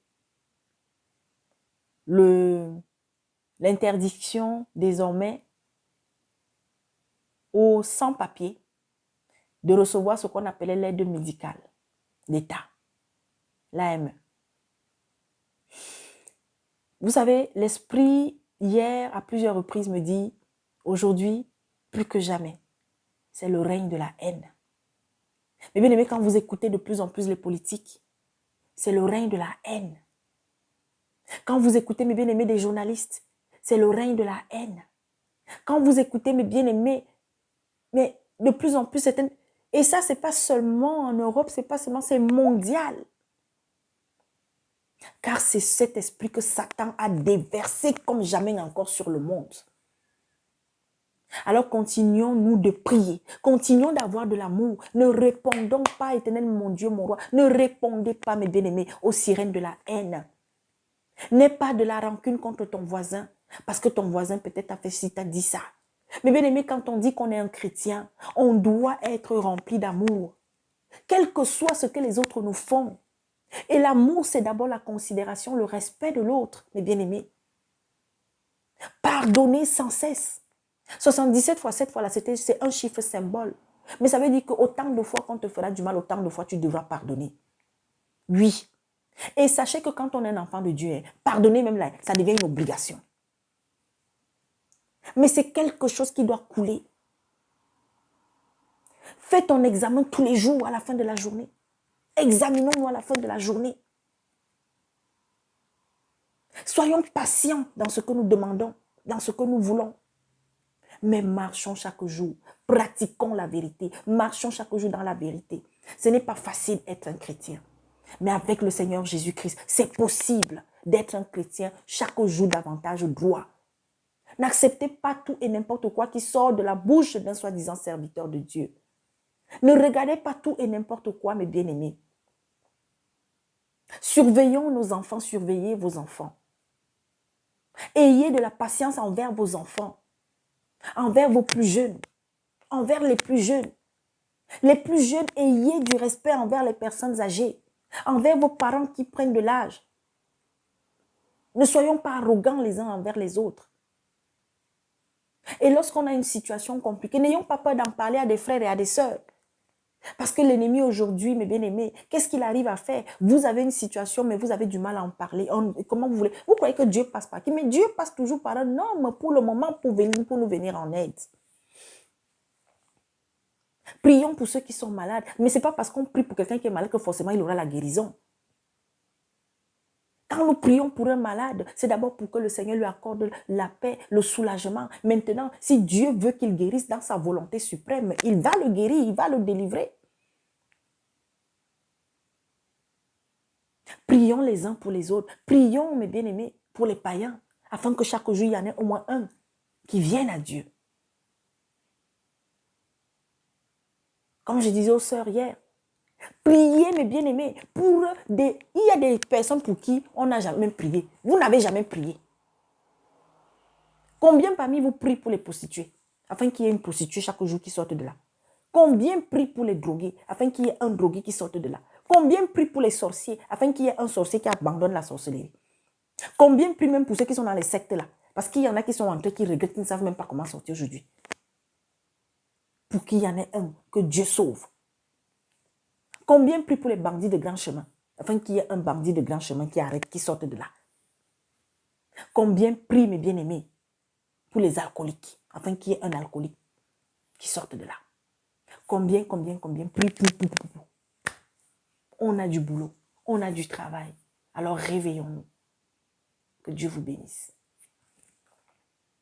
l'interdiction désormais aux sans-papiers de recevoir ce qu'on appelait l'aide médicale d'État, l'AME. Vous savez, l'esprit, hier, à plusieurs reprises, me dit, aujourd'hui, plus que jamais, c'est le règne de la haine. Mais bien aimé, quand vous écoutez de plus en plus les politiques, c'est le règne de la haine. Quand vous écoutez, mes bien-aimés, des journalistes, c'est le règne de la haine. Quand vous écoutez, mes bien-aimés, mais de plus en plus, certaines... Et ça, c'est pas seulement en Europe, c'est pas seulement, c'est mondial. Car c'est cet esprit que Satan a déversé comme jamais encore sur le monde. Alors continuons-nous de prier, continuons d'avoir de l'amour, ne répondons pas, éternel mon Dieu, mon roi, ne répondez pas, mes bien-aimés, aux sirènes de la haine. N'aie pas de la rancune contre ton voisin, parce que ton voisin peut-être a fait ci, t'a dit ça. Mais bien-aimés, quand on dit qu'on est un chrétien, on doit être rempli d'amour, quel que soit ce que les autres nous font. Et l'amour, c'est d'abord la considération, le respect de l'autre, mes bien-aimés. Pardonner sans cesse. 77 fois 7 fois, là, c'est un chiffre symbole. Mais ça veut dire qu'autant de fois qu'on te fera du mal, autant de fois tu devras pardonner. Oui. Et sachez que quand on est un enfant de Dieu, pardonner même là, ça devient une obligation. Mais c'est quelque chose qui doit couler. Fais ton examen tous les jours à la fin de la journée. Examinons-nous à la fin de la journée. Soyons patients dans ce que nous demandons, dans ce que nous voulons. Mais marchons chaque jour, pratiquons la vérité, marchons chaque jour dans la vérité. Ce n'est pas facile d'être un chrétien, mais avec le Seigneur Jésus-Christ, c'est possible d'être un chrétien chaque jour davantage droit. N'acceptez pas tout et n'importe quoi qui sort de la bouche d'un soi-disant serviteur de Dieu. Ne regardez pas tout et n'importe quoi, mes bien-aimés. Surveillons nos enfants, surveillez vos enfants. Ayez de la patience envers vos enfants, envers vos plus jeunes, envers les plus jeunes. Les plus jeunes, ayez du respect envers les personnes âgées, envers vos parents qui prennent de l'âge. Ne soyons pas arrogants les uns envers les autres. Et lorsqu'on a une situation compliquée, n'ayons pas peur d'en parler à des frères et à des sœurs. Parce que l'ennemi aujourd'hui, mes bien-aimés, qu'est-ce qu'il arrive à faire? Vous avez une situation, mais vous avez du mal à en parler. Comment vous voulez? Vous croyez que Dieu passe par qui? Mais Dieu passe toujours par un homme pour le moment pour nous venir en aide. Prions pour ceux qui sont malades. Mais ce n'est pas parce qu'on prie pour quelqu'un qui est malade que forcément il aura la guérison. Quand nous prions pour un malade, c'est d'abord pour que le Seigneur lui accorde la paix, le soulagement. Maintenant, si Dieu veut qu'il guérisse dans sa volonté suprême, il va le guérir, il va le délivrer. Prions les uns pour les autres. Prions, mes bien-aimés, pour les païens, afin que chaque jour, il y en ait au moins un qui vienne à Dieu. Comme je disais aux sœurs hier, priez, mes bien-aimés, pour des... Il y a des personnes pour qui on n'a jamais prié. Vous n'avez jamais prié. Combien parmi vous prient pour les prostituées, afin qu'il y ait une prostituée chaque jour qui sorte de là? Combien prient pour les drogués, afin qu'il y ait un drogué qui sorte de là? Combien prient pour les sorciers, afin qu'il y ait un sorcier qui abandonne la sorcellerie? Combien prient même pour ceux qui sont dans les sectes là? Parce qu'il y en a qui sont entrés, qui regrettent, qui ne savent même pas comment sortir aujourd'hui. Pour qu'il y en ait un, que Dieu sauve. Combien prient pour les bandits de grand chemin, afin qu'il y ait un bandit de grand chemin qui arrête, qui sorte de là? Combien prient, mes bien-aimés, pour les alcooliques, afin qu'il y ait un alcoolique qui sorte de là? Combien prie. On a du boulot, on a du travail. Alors réveillons-nous. Que Dieu vous bénisse.